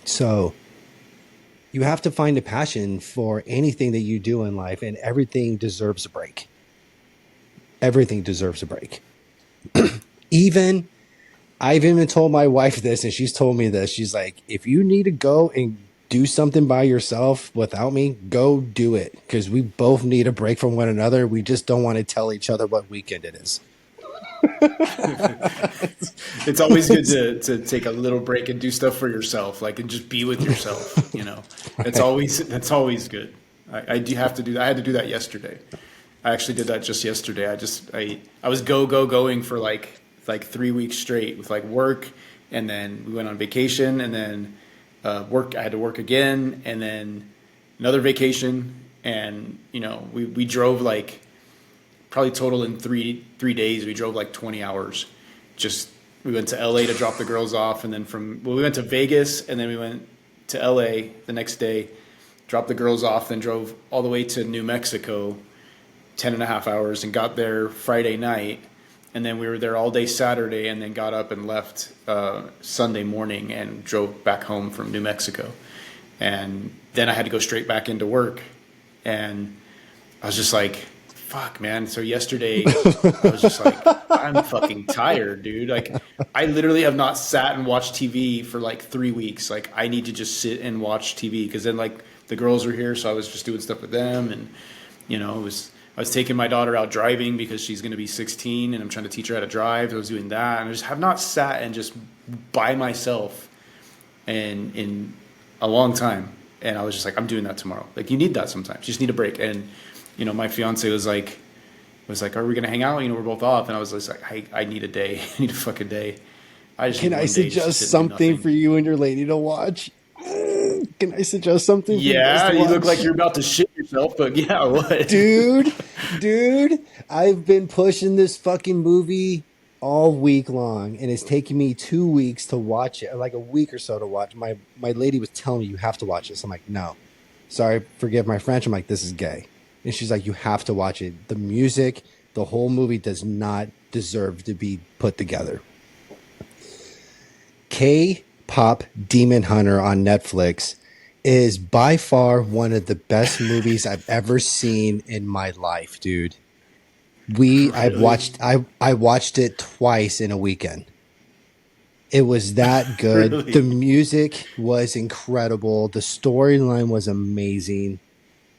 So you have to find a passion for anything that you do in life, and everything deserves a break. Everything deserves a break. Even I've even told my wife this, and she's told me this. She's like, if you need to go and do something by yourself without me, go do it, because we both need a break from one another. We just don't want to tell each other what weekend it is. It's always good to take a little break and do stuff for yourself, like, and just be with yourself. That's always good. I do have to do that. I had to do that yesterday. I actually did that just yesterday. I was going for like 3 weeks straight with like work, and then we went on vacation, and then work. I had to work again, and then another vacation, and we drove like, probably total in three days, we drove like 20 hours. Just, we went to LA to drop the girls off, and then we went to Vegas, and then we went to LA the next day, dropped the girls off, then drove all the way to New Mexico, 10 and a half hours, and got there Friday night. And then we were there all day Saturday, and then got up and left Sunday morning and drove back home from New Mexico. And then I had to go straight back into work. And I was just like, fuck, man. So yesterday, I was just like, I'm fucking tired, dude. Like, I literally have not sat and watched TV for like 3 weeks. Like, I need to just sit and watch TV, because then like the girls were here, so I was just doing stuff with them, and I was taking my daughter out driving because she's going to be 16, and I'm trying to teach her how to drive. I was doing that, and I just have not sat and just by myself and in a long time. And I was just like, I'm doing that tomorrow. Like, you need that sometimes. You just need a break. And my fiance was like, are we going to hang out? We're both off. And I was just like, I need a day. I need a fucking day. I just Can need I one day just suggest to do something nothing. for you and your lady to watch? Can I suggest something for you guys Yeah, to you look watch? like you're about to shit yourself. yourself, but yeah, what? dude, I've been pushing this fucking movie all week long, and it's taken me 2 weeks to watch it, like a week or so to watch. My lady was telling me you have to watch this. I'm like, no, sorry, forgive my French. I'm like, this is gay, and she's like, you have to watch it. The music, the whole movie does not deserve to be put together. K-pop Demon Hunter on Netflix is by far one of the best movies I've ever seen in my life, dude. I watched it twice in a weekend. It was that good. Really? The music was incredible. The storyline was amazing.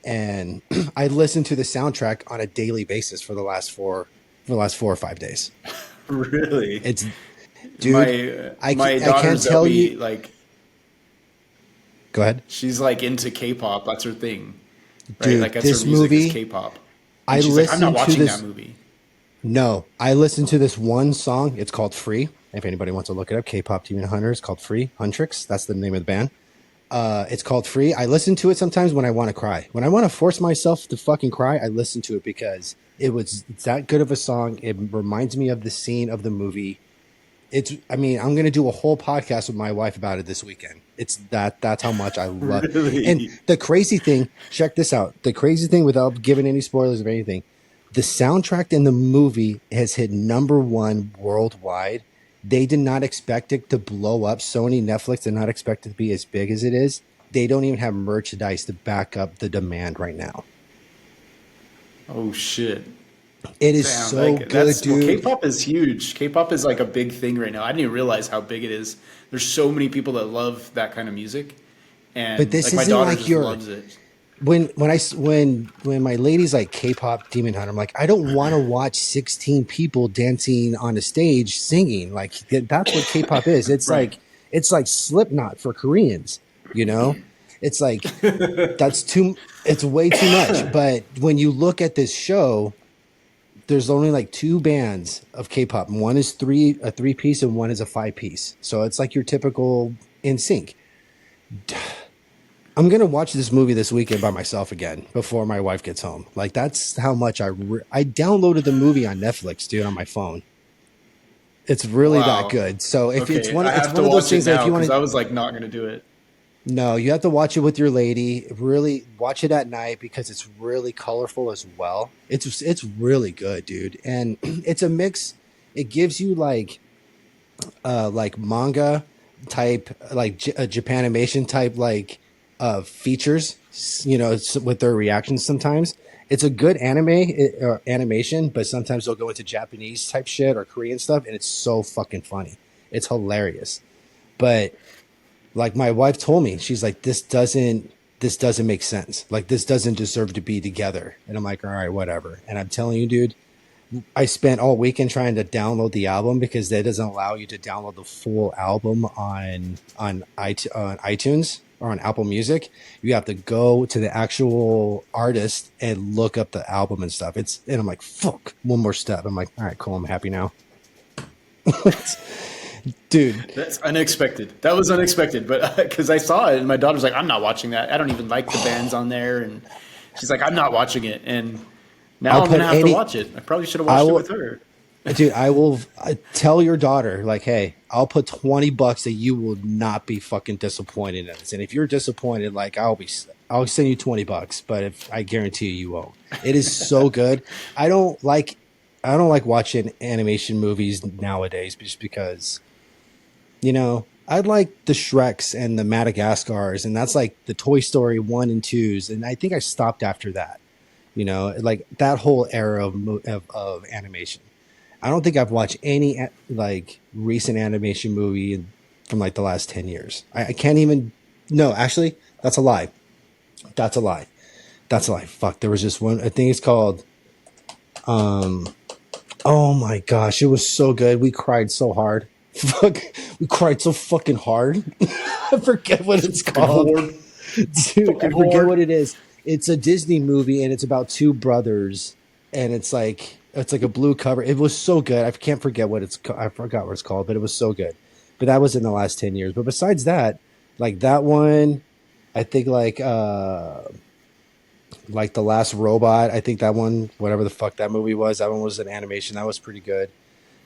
And I listened to the soundtrack on a daily basis for the last 4 or 5 days. Really? It's dude, My I can't daughter's tell you. like Go ahead. she's like into K-pop. That's her thing, right? Dude, Like that's this her music movie, is K-pop. I And she's like, I'm not listened to watching this. that movie. No, I listened to this one song. It's called Free. If anybody wants to look it up, K-pop Demon Hunter is called Free. Huntrix, that's the name of the band. It's called Free. I listen to it sometimes when I want to cry. When I want to force myself to fucking cry, I listen to it because it's that good of a song. It reminds me of the scene of the movie. I'm going to do a whole podcast with my wife about it this weekend. That's how much I love it. Really? And the crazy thing, check this out. The crazy thing, without giving any spoilers of anything, the soundtrack in the movie has hit #1 worldwide. They did not expect it to blow up. Sony, Netflix did not expect it to be as big as it is. They don't even have merchandise to back up the demand right now. Oh shit. It is Damn, so like, good, well, dude. K-pop is huge. K-pop is like a big thing right now. I didn't even realize how big it is. There's so many people that love that kind of music, and But this like my isn't daughter like just your loves it. when my lady's like K-pop Demon Hunter, I'm like, I don't want to watch 16 people dancing on a stage singing. Like that's what K-pop is. Right. It's like Slipknot for Koreans, you know? It's like it's way too much. But when you look at this show, there's only like 2 bands of K-pop. One is a 3-piece and one is a 5-piece. So it's like your typical NSYNC. I'm gonna watch this movie this weekend by myself again before my wife gets home. Like that's how much I downloaded the movie on Netflix, dude, on my phone. It's really that Wow. good. So if Okay, it's one I have of to those watch it things that if now you want because I to, was like not gonna do it. no, you have to watch it with your lady. Really watch it at night because it's really colorful as well. It's really good, dude, and it's a mix. It gives you like manga type, like Japanimation type, like features, you know, with their reactions. Sometimes it's a good or animation, but sometimes they'll go into Japanese type shit or Korean stuff, and it's so fucking funny. It's hilarious, but like my wife told me, she's like, this doesn't make sense. Like this doesn't deserve to be together. And I'm like, all right, whatever. And I'm telling you, dude, I spent all weekend trying to download the album because that doesn't allow you to download the full album on iTunes or on Apple Music. You have to go to the actual artist and look up the album and stuff. And I'm like, fuck, one more step. I'm like, all right, cool. I'm happy now. Dude, That's unexpected. That was unexpected, but because I saw it and my daughter's like, I'm not watching that. I don't even like the bands on there, and she's like, I'm not watching it. And now I'll I'm put gonna have any. to watch it. I probably should have I watched it will, with her. dude. I will tell your daughter, like, hey, I'll put $20 that you will not be fucking disappointed in this. And if you're disappointed, like, I'll send you $20. But if I guarantee you won't. It is so good. I don't like watching animation movies nowadays just because, you know, I like the Shreks and the Madagascars, and that's like the Toy Story 1 and 2s, and I think I stopped after that. You know, like that whole era of animation. I don't think I've watched any like recent animation movie from like the last 10 years. I can't even. No, actually, that's a lie. That's a lie. That's a lie. Fuck, there was just one. I think it's called. Oh my gosh, it was so good. We cried so hard. Fuck, we cried so fucking hard. I forget what it's called. Horde. Dude, I forget Horde. what it is. It's a Disney movie and it's about 2 brothers and it's like a blue cover. It was so good. I can't forget what I forgot what it's called, but it was so good. But that was in the last 10 years. But besides that, like that one, I think like Like The Last Robot. I think that one, whatever the fuck that movie was, that one was an animation. That was pretty good.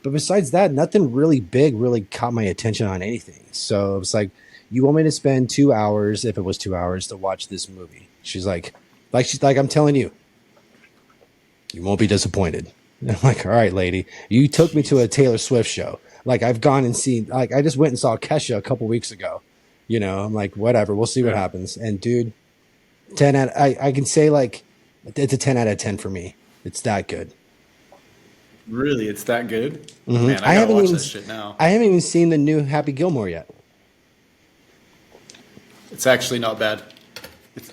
But besides that, nothing really big really caught my attention on anything. So it's like, you want me to spend 2 hours, if it was 2 hours, to watch this movie? She's like, I'm telling you, you won't be disappointed. And I'm like, all right, lady, you took me to a Taylor Swift show. Like I've gone and seen, like I just went and saw Kesha a couple weeks ago. You know, I'm like, whatever, we'll see what happens. And dude, I can say like it's a 10 out of 10 for me. It's that good. Really, it's that good? Mm-hmm. Man, I gotta watch that shit now. I haven't even seen the new Happy Gilmore yet. It's actually not bad. It's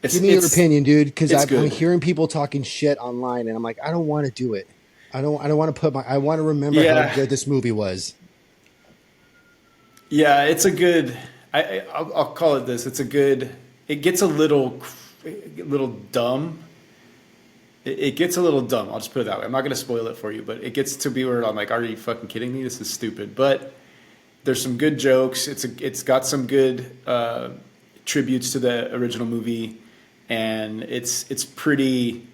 Give me your opinion, dude, because good. I'm hearing people talking shit online, and I'm like, I don't want to do it. I don't want to I want to remember how good this movie was. Yeah, it's a good. I'll call it this. It's a good. It gets a little dumb. It gets a little dumb. I'll just put it that way. I'm not going to spoil it for you, but it gets to be where I'm like, are you fucking kidding me? This is stupid. But there's some good jokes. It's got some good tributes to the original movie, and it's pretty.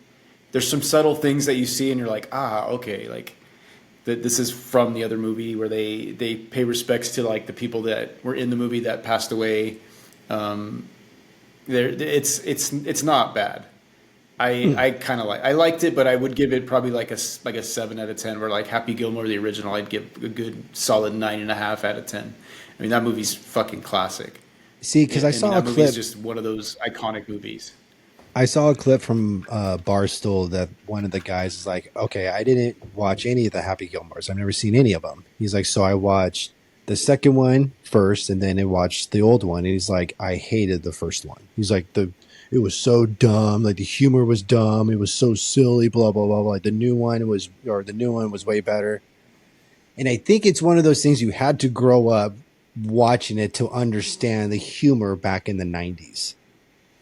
There's some subtle things that you see, and you're like, okay, like that. This is from the other movie where they pay respects to like the people that were in the movie that passed away. It's not bad. I kind of I liked it, but I would give it probably like a 7 out of 10. Where like Happy Gilmore, the original, I'd give a good solid 9.5 out of 10. I mean, that movie's fucking classic. See, because I saw a clip. It's just one of those iconic movies. I saw a clip from Barstool that one of the guys is like, okay, I didn't watch any of the Happy Gilmores. I've never seen any of them. He's like, so I watched the second one first, and then I watched the old one. And he's like, I hated the first one. He's like, it was so dumb. Like the humor was dumb. It was so silly. Blah blah blah blah. Like the new one was way better. And I think it's one of those things you had to grow up watching it to understand the humor back in the 90s.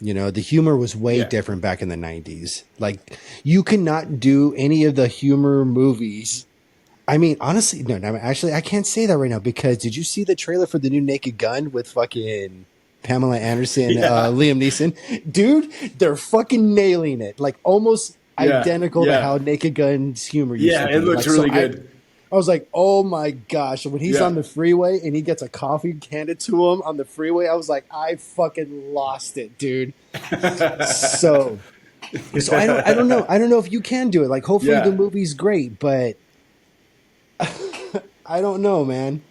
You know, the humor was way different back in the 90s. Like you cannot do any of the humor movies. I mean, honestly, no, actually, I can't say that right now because did you see the trailer for the new Naked Gun with fucking Pamela Anderson, Liam Neeson? Dude, they're fucking nailing it. Like almost identical to how Naked Gun's humor used to be. Yeah, it looks really good. I was like, oh my gosh. When he's on the freeway and he gets a coffee handed to him on the freeway, I was like, I fucking lost it, dude. so I don't know. I don't know if you can do it. Like, hopefully the movie's great, but I don't know, man.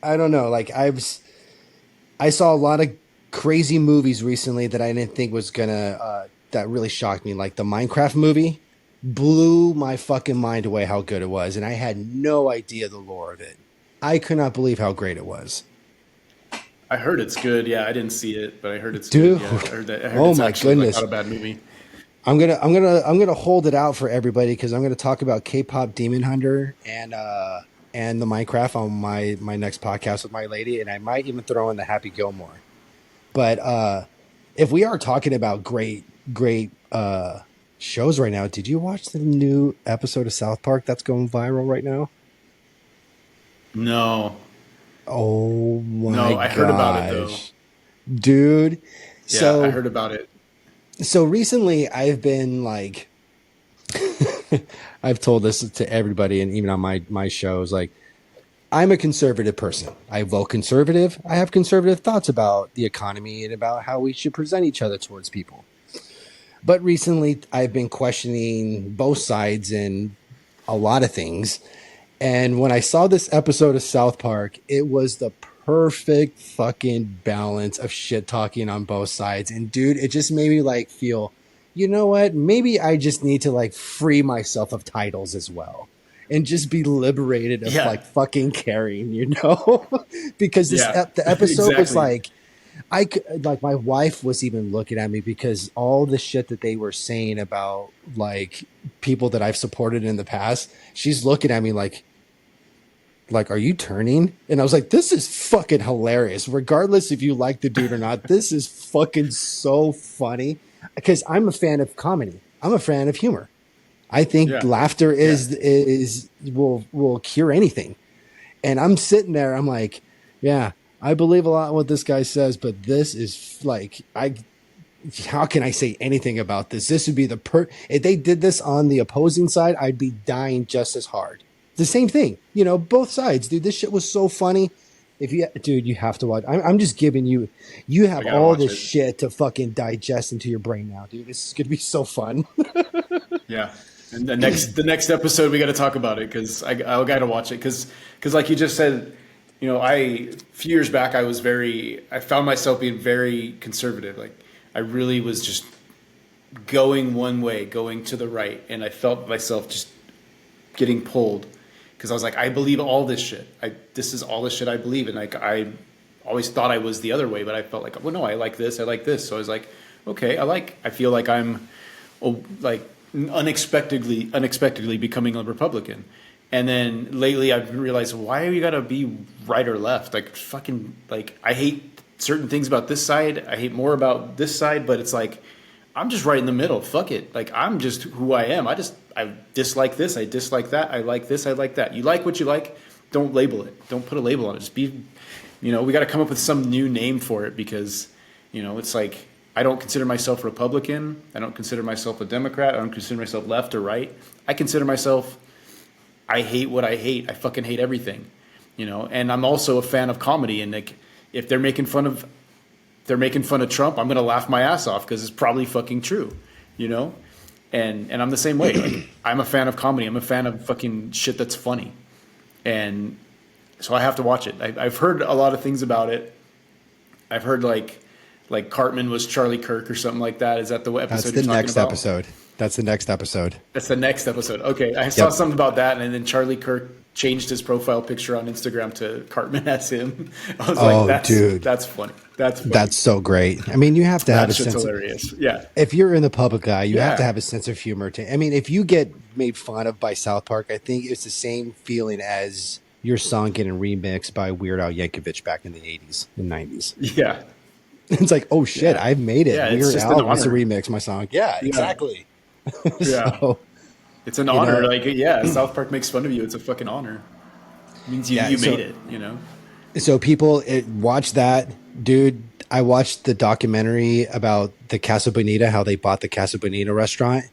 I don't know. Like, I saw a lot of crazy movies recently that I didn't think was gonna, that really shocked me. Like the Minecraft movie blew my fucking mind away how good it was. And I had no idea the lore of it. I could not believe how great it was. I heard it's good. Yeah, I didn't see it, but I heard it's good. Yeah, I heard oh my goodness. Not a bad movie. I'm gonna hold it out for everybody because I'm gonna talk about K-pop Demon Hunter and the Minecraft on my next podcast with my lady, and I might even throw in the Happy Gilmore. But if we are talking about great shows right now, did you watch the new episode of South Park that's going viral right now? No. Oh my gosh. No, I heard about it though. Dude. Yeah, so, I heard about it. So recently I've been like I've told this to everybody and even on my shows, like I'm a conservative person. I vote conservative. I have conservative thoughts about the economy and about how we should present each other towards people. But recently I've been questioning both sides in a lot of things. And when I saw this episode of South Park, it was the perfect fucking balance of shit talking on both sides. And dude, it just made me like feel, you know what? Maybe I just need to like free myself of titles as well. And just be liberated of like fucking caring, you know? Because the episode was like, like my wife was even looking at me because all the shit that they were saying about like people that I've supported in the past, she's looking at me like, are you turning? And I was like, this is fucking hilarious. Regardless if you like the dude or not, this is fucking so funny because I'm a fan of comedy. I'm a fan of humor. I think laughter will cure anything. And I'm sitting there, I'm like, yeah, I believe a lot in what this guy says, but this is like how can I say anything about this? This would be if they did this on the opposing side, I'd be dying just as hard. The same thing, both sides, dude. This shit was so funny. Dude, you have to watch. I'm just giving you have all this shit to fucking digest into your brain now, dude. This is gonna be so fun. Yeah. And the next episode we got to talk about it because I got to watch it because like you just said, a few years back I found myself being very conservative. Like I really was just going one way, going to the right, and I felt myself just getting pulled because I was like, I believe all this shit. This is all the shit I believe, and like I always thought I was the other way, but I felt like, well, no, I like this. So I was like, okay, I feel like I'm like unexpectedly becoming a Republican. And then lately I've realized, why are you gotta be right or left? Like fucking, like I hate certain things about this side. I hate more about this side, but it's like, I'm just right in the middle. Fuck it. Like I'm just who I am. I dislike this. I dislike that. I like this. I like that. You like what you like. Don't label it. Don't put a label on it. Just be, we got to come up with some new name for it because, it's like, I don't consider myself Republican. I don't consider myself a Democrat. I don't consider myself left or right. I consider myself, I hate what I hate. I fucking hate everything, and I'm also a fan of comedy. And like, if they're making fun of Trump, I'm going to laugh my ass off because it's probably fucking true, and I'm the same way. Like, I'm a fan of comedy. I'm a fan of fucking shit that's funny. And so I have to watch it. I've heard a lot of things about it. I've heard like Cartman was Charlie Kirk or something like that. Is that the episode you're talking about? That's the next episode. That's the next episode. That's the next episode. Okay. I saw something about that, and then Charlie Kirk changed his profile picture on Instagram to Cartman as him. I was like, dude, that's funny. That's funny. That's so great. I mean, you have to have a sense. Hilarious. Yeah. If you're in the public eye, you have to have a sense of humor. I mean, if you get made fun of by South Park, I think it's the same feeling as your song getting remixed by Weird Al Yankovic back in the 80s and 90s. Yeah. It's like, oh shit, I've made it. Yeah, Weird Al wants to remix my song. Yeah, exactly. Yeah. So, it's an honor. South Park makes fun of you. It's a fucking honor. It means you made it, So people watch that. Dude, I watched the documentary about the Casa Bonita, how they bought the Casa Bonita restaurant.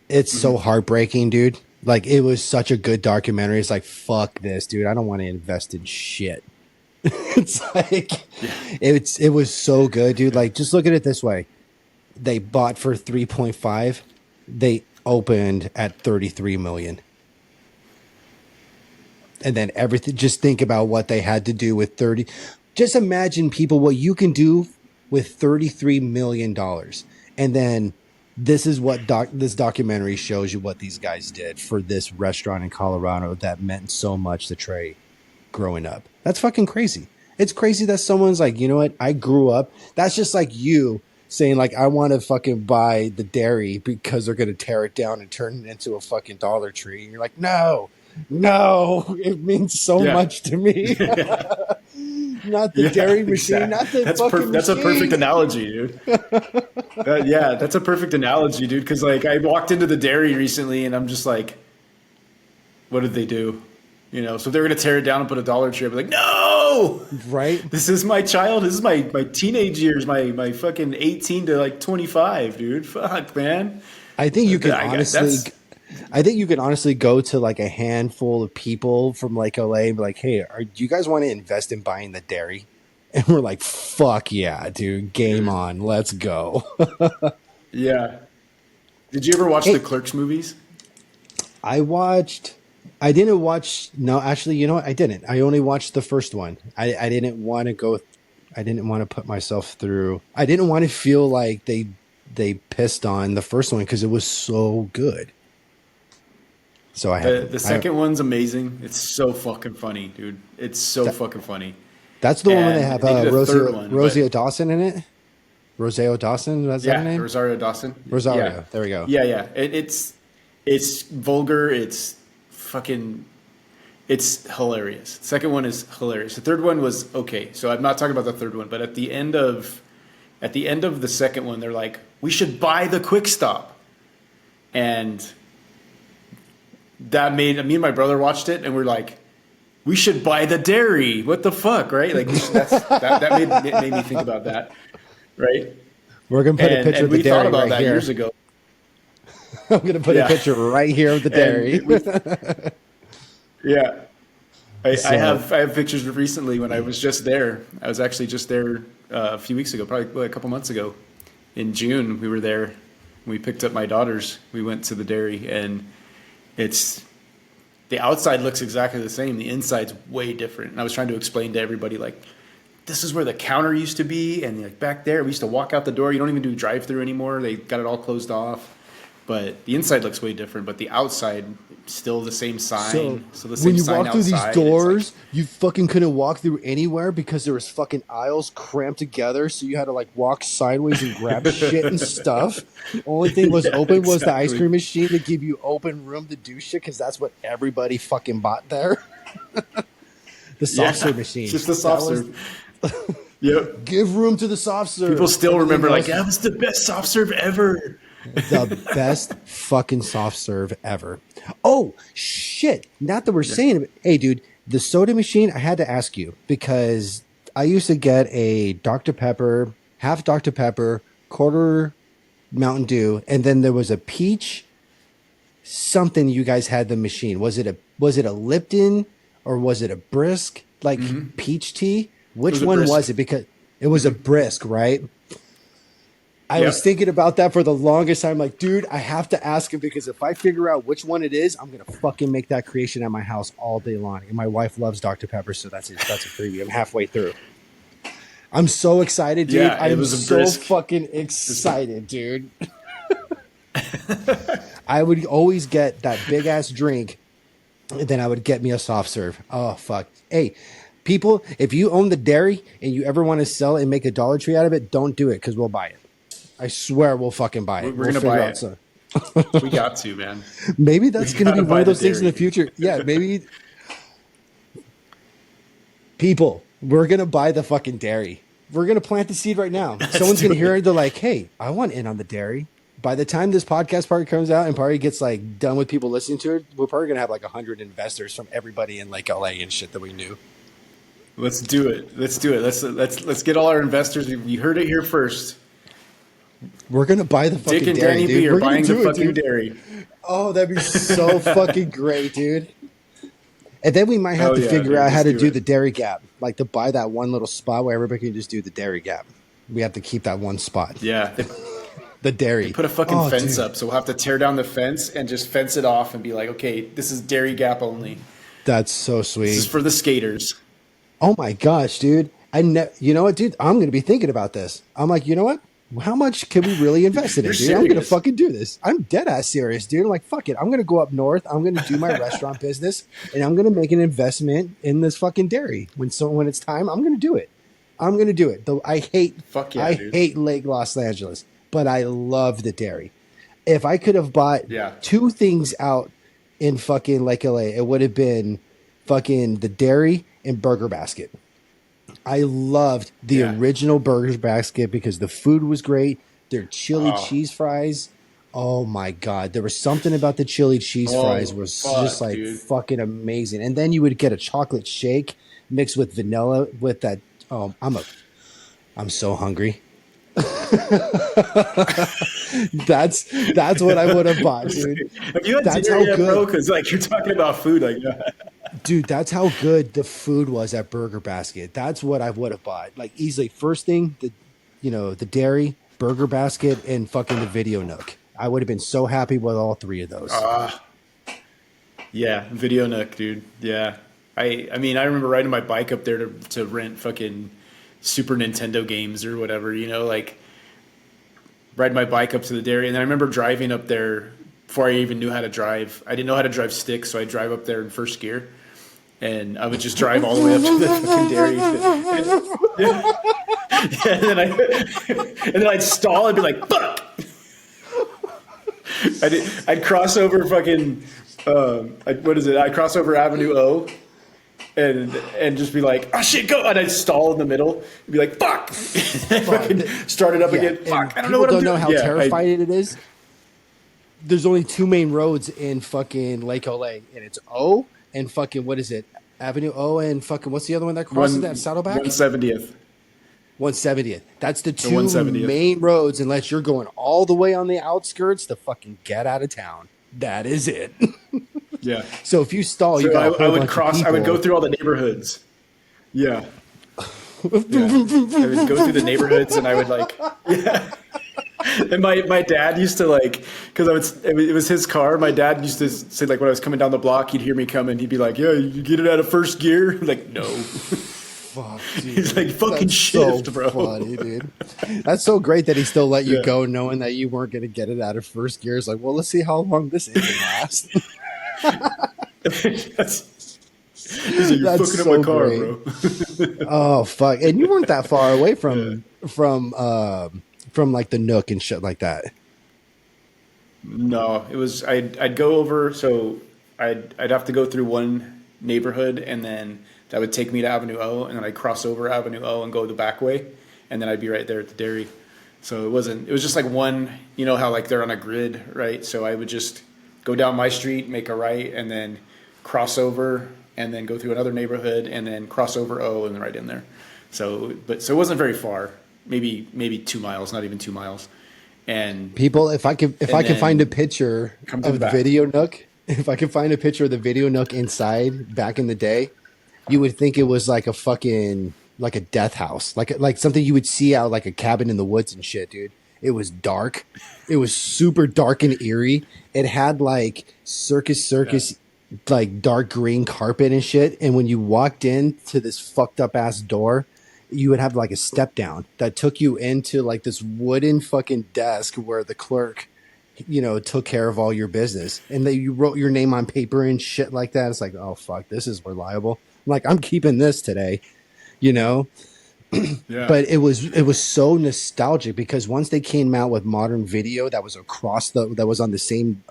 It's so heartbreaking, dude. Like, it was such a good documentary. It's like, fuck this, dude. I don't want to invest in shit. It's like, it was so good, dude. Like, just look at it this way. They bought for 3.5. They opened at 33 million. And then everything, just think about what they had to do with 30. Just imagine, people, what you can do with $33 million. And then this is what this documentary shows you what these guys did for this restaurant in Colorado that meant so much to Trey growing up. That's fucking crazy. It's crazy that someone's like, you know what? I grew up. That's just like you saying, like, I want to fucking buy the dairy because they're going to tear it down and turn it into a fucking Dollar Tree. And you're like, no, it means so much to me. Not the dairy machine, exactly. not the that's fucking machine. That's a perfect analogy, dude. That's a perfect analogy, dude. Because like I walked into the dairy recently, and I'm just like, what did they do? So if they're gonna tear it down and put a Dollar Tree, I'd be like, no, right? This is my child. This is my teenage years, my fucking 18 to like 25, dude. Fuck, man. I think you can honestly go to like a handful of people from like LA and be like, hey, do you guys want to invest in buying the dairy? And we're like, fuck yeah, dude, game on, let's go. Yeah. Did you ever watch the Clerks movies? I didn't watch. No, actually, you know what? I didn't. I only watched the first one. I didn't want to go. I didn't want to put myself through. I didn't want to feel like they pissed on the first one because it was so good. So the second one's amazing. It's so fucking funny, dude. It's so fucking funny. That's the one where they have Rosario Dawson in it. Rosario Dawson, that's her name? Rosario Dawson. Rosario, there we go. Yeah. It's vulgar. It's fucking. It's hilarious. The second one is hilarious. The third one was okay. So I'm not talking about the third one, but at the end of the second one, they're like, we should buy the Quick Stop, and that made me and my brother watched it, and we're like, we should buy the dairy. What the fuck, right? Like that made me think about that, right? We're gonna put a picture of the we dairy thought about right that here. years ago. I'm gonna put a picture right here of the dairy. Yeah, I have pictures of recently when I was just there. I was actually just there a few weeks ago, probably a couple months ago. In June, we were there. We picked up my daughters. We went to the dairy, and the outside looks exactly the same. The inside's way different. And I was trying to explain to everybody, like, this is where the counter used to be, and like back there, we used to walk out the door. You don't even do drive-through anymore. They got it all closed off. But the inside looks way different, but the outside still the same sign. So the same when you sign walk through these outside, doors, you fucking couldn't walk through anywhere because there was fucking aisles cramped together. So you had to like walk sideways and grab shit and stuff. The only thing was open was the ice cream machine to give you open room to do shit because that's what everybody fucking bought there. The soft serve machine. Just the soft serve. Yep. Give room to the soft serve. People still remember, like, that was the best soft serve ever. The best fucking soft serve ever. Oh, shit. Not that we're saying it. Hey, dude, the soda machine, I had to ask you because I used to get a Dr. Pepper, half Dr. Pepper, quarter Mountain Dew, and then there was a peach something you guys had the machine. Was it a Lipton or was it a Brisk, like peach tea? Which one was it? Because it was a Brisk, right? I was thinking about that for the longest time. Like, dude, I have to ask him because if I figure out which one it is, I'm going to fucking make that creation at my house all day long. And my wife loves Dr. Pepper, so that's a freebie. I'm halfway through. I'm so excited, dude. Yeah, I'm so fucking excited, dude. I would always get that big-ass drink, and then I would get me a soft serve. Oh, fuck. Hey, people, if you own the dairy and you ever want to sell it and make a Dollar Tree out of it, don't do it because we'll buy it. I swear we'll fucking buy it. We're going to buy it. So. We got to, man. Maybe that's going to be one of those things in the future. Yeah, maybe. People, we're going to buy the fucking dairy. We're going to plant the seed right now. Someone's going to hear it. They're like, hey, I want in on the dairy. By the time this podcast part comes out and probably gets like done with people listening to it, we're probably going to have like 100 investors from everybody in like LA and shit that we knew. Let's do it. Let's get all our investors. You heard it here first. We're going to buy the fucking Dick and dairy, Danny dude. B are We're buying gonna the fucking dairy. Oh, that'd be so fucking great, dude. And then we might have to figure out how to do the dairy gap. Like to buy that one little spot where everybody can just do the dairy gap. We have to keep that one spot. Yeah. The dairy. Put a fucking fence up. So we'll have to tear down the fence and just fence it off and be like, okay, this is dairy gap only. That's so sweet. This is for the skaters. Oh my gosh, dude. You know what, dude? I'm going to be thinking about this. I'm like, you know what? How much can we really invest in it, dude? I'm going to fucking do this. I'm dead ass serious, dude. I'm like, fuck it. I'm going to go up north. I'm going to do my restaurant business and I'm going to make an investment in this fucking dairy. When it's time, I'm going to do it. I'm going to do it. Though I hate Lake Los Angeles, but I love the dairy. If I could have bought two things out in fucking Lake LA, it would have been fucking the dairy and Burger Basket. I loved the original Burger Basket because the food was great. Their chili cheese fries. Oh my God. There was something about the chili cheese fries was just like fucking amazing. And then you would get a chocolate shake mixed with vanilla with that. Oh, I'm so hungry. That's what I would have bought, dude. Have you had dinner yet, bro? Because like you're talking about food, like dude, that's how good the food was at Burger Basket. That's what I would have bought. Like easily, first thing, the dairy, Burger Basket, and fucking the Video Nook. I would have been so happy with all three of those. Yeah, Video Nook, dude. Yeah, I mean, I remember riding my bike up there to rent fucking Super Nintendo games or whatever, like ride my bike up to the dairy. And then I remember driving up there before I even knew how to drive. I didn't know how to drive stick, so I drive up there in first gear. And I would just drive all the way up to the fucking dairy. And then I'd stall and be like, fuck! I'd cross over fucking, I'd cross over Avenue O and just be like, oh shit, go! And I'd stall in the middle and be like, fuck! And fucking start it up again. Fuck, I don't know what I'm doing. People don't know how terrifying it is. There's only two main roads in fucking Lake LA, and it's O and fucking, what is it? Avenue O and fucking what's the other one that crosses that Saddleback? 170th. 170th. That's the two 170th. main roads, unless you're going all the way on the outskirts to fucking get out of town. That is it. Yeah. So if you stall, you So got a whole I would bunch cross. of I would go people. through all the neighborhoods. Yeah. I would go through the neighborhoods, and I would like. Yeah. And my dad used to like, because it was his car. My dad used to say like when I was coming down the block, he'd hear me coming. He'd be like, "Yeah, you get it out of first gear." I'm like, no. Fuck, dude. He's like, "Fucking That's shift, so bro." funny, dude. That's so great that he still let you Yeah. go, knowing that you weren't going to get it out of first gear. It's like, well, let's see how long this engine lasts. He's like, "You're That's fucking so up my car, great. bro." Oh fuck! And you weren't that far away from like the Nook and shit like that. No, it was I'd go over, so I'd have to go through one neighborhood, and then that would take me to Avenue O, and then I'd cross over Avenue O and go the back way, and then I'd be right there at the dairy. So it was just like one, you know how like they're on a grid, right? So I would just go down my street, make a right, and then cross over, and then go through another neighborhood, and then cross over O, and then right in there. So it wasn't very far, maybe 2 miles, not even 2 miles. And People, if I can then find a picture come to of the the back. Video Nook, if I can find a picture of the Video Nook inside back in the day, you would think it was like a fucking like a death house, like something you would see out like a cabin in the woods and shit, dude. It was dark. It was super dark and eerie. It had like circus like dark green carpet and shit. And when you walked into this fucked up ass door, you would have like a step down that took you into like this wooden fucking desk where the clerk, you know, took care of all your business. And then you wrote your name on paper and shit like that. It's like, oh fuck, this is reliable. I'm like, I'm keeping this today, you know? yeah, But it was so nostalgic because once they came out with modern video that was that was on the same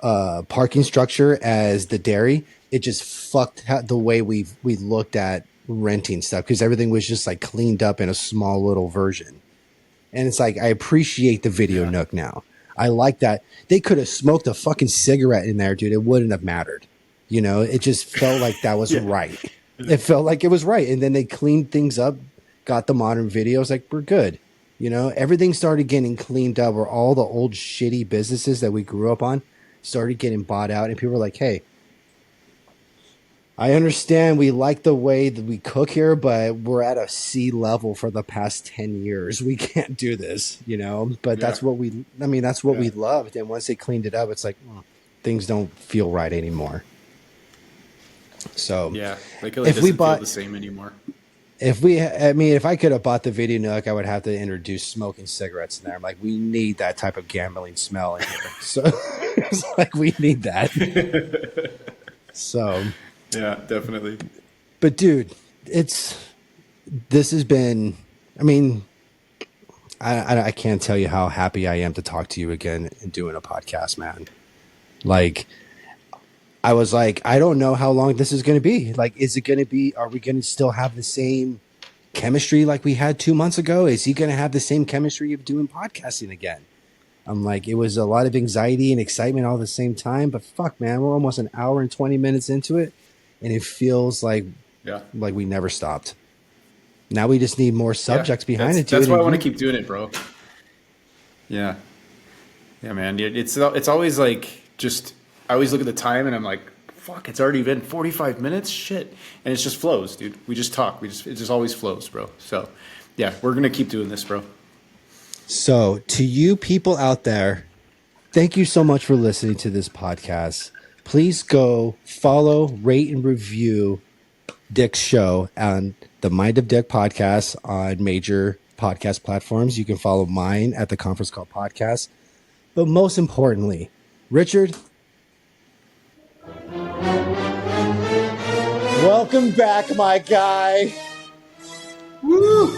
parking structure as the dairy, it just fucked the way we looked at renting stuff because everything was just like cleaned up in a small little version. And it's like, I appreciate the Video Nook now. I like that. They could have smoked a fucking cigarette in there, dude. It wouldn't have mattered. You know, it just felt like that was right. It felt like it was right. And then they cleaned things up, got the modern videos, like, we're good. You know, everything started getting cleaned up, where all the old shitty businesses that we grew up on started getting bought out. And people were like, hey, I understand we like the way that we cook here, but we're at a C level for the past 10 years. We can't do this, you know, but that's what we loved. And once they cleaned it up, it's like, things don't feel right anymore. So yeah, like it if we doesn't bought- feel the same anymore. if I could have bought the Video Nook, I would have to introduce smoking cigarettes in there. I'm like, we need that type of gambling smell in here. So it's like, we need that. So, Yeah, definitely. but dude, this has been, I mean, I can't tell you how happy I am to talk to you again and doing a podcast, man. Like, I was like, I don't know how long this is going to be. Like, are we going to still have the same chemistry like we had 2 months ago? Is he going to have the same chemistry of doing podcasting again? I'm like, it was a lot of anxiety and excitement all at the same time, but fuck, man, we're almost an hour and 20 minutes into it. And it feels like we never stopped. Now we just need more subjects behind it. That's dude. why I want to keep doing it, bro. Yeah, yeah, man. It's always like just. I always look at the time and I'm like, fuck, it's already been 45 minutes. Shit, and it just flows, dude. We just talk. It just always flows, bro. So, yeah, we're gonna keep doing this, bro. So, to you people out there, thank you so much for listening to this podcast. Please go follow, rate, and review Dick's show on the Mind of Dick podcast on major podcast platforms. You can follow mine at the Conference Call Podcast. But most importantly, Richard, welcome back, my guy. Woo!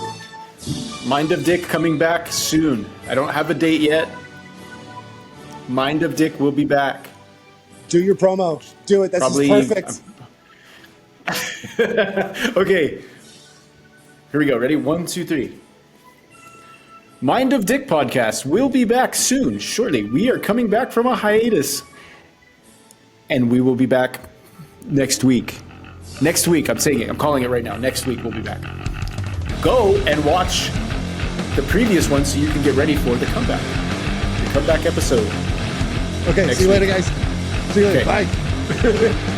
Mind of Dick coming back soon. I don't have a date yet. Mind of Dick will be back. Do your promo. Do it. This Probably- is perfect. Okay. Here we go. Ready? 1, 2, 3. Mind of Dick podcast will be back soon. Shortly. We are coming back from a hiatus. And we will be back next week. Next week, I'm saying it. I'm calling it right now. Next week, we'll be back. Go and watch the previous one so you can get ready for the comeback. The comeback episode. Okay, see you later, guys. See you later. Okay. Bye.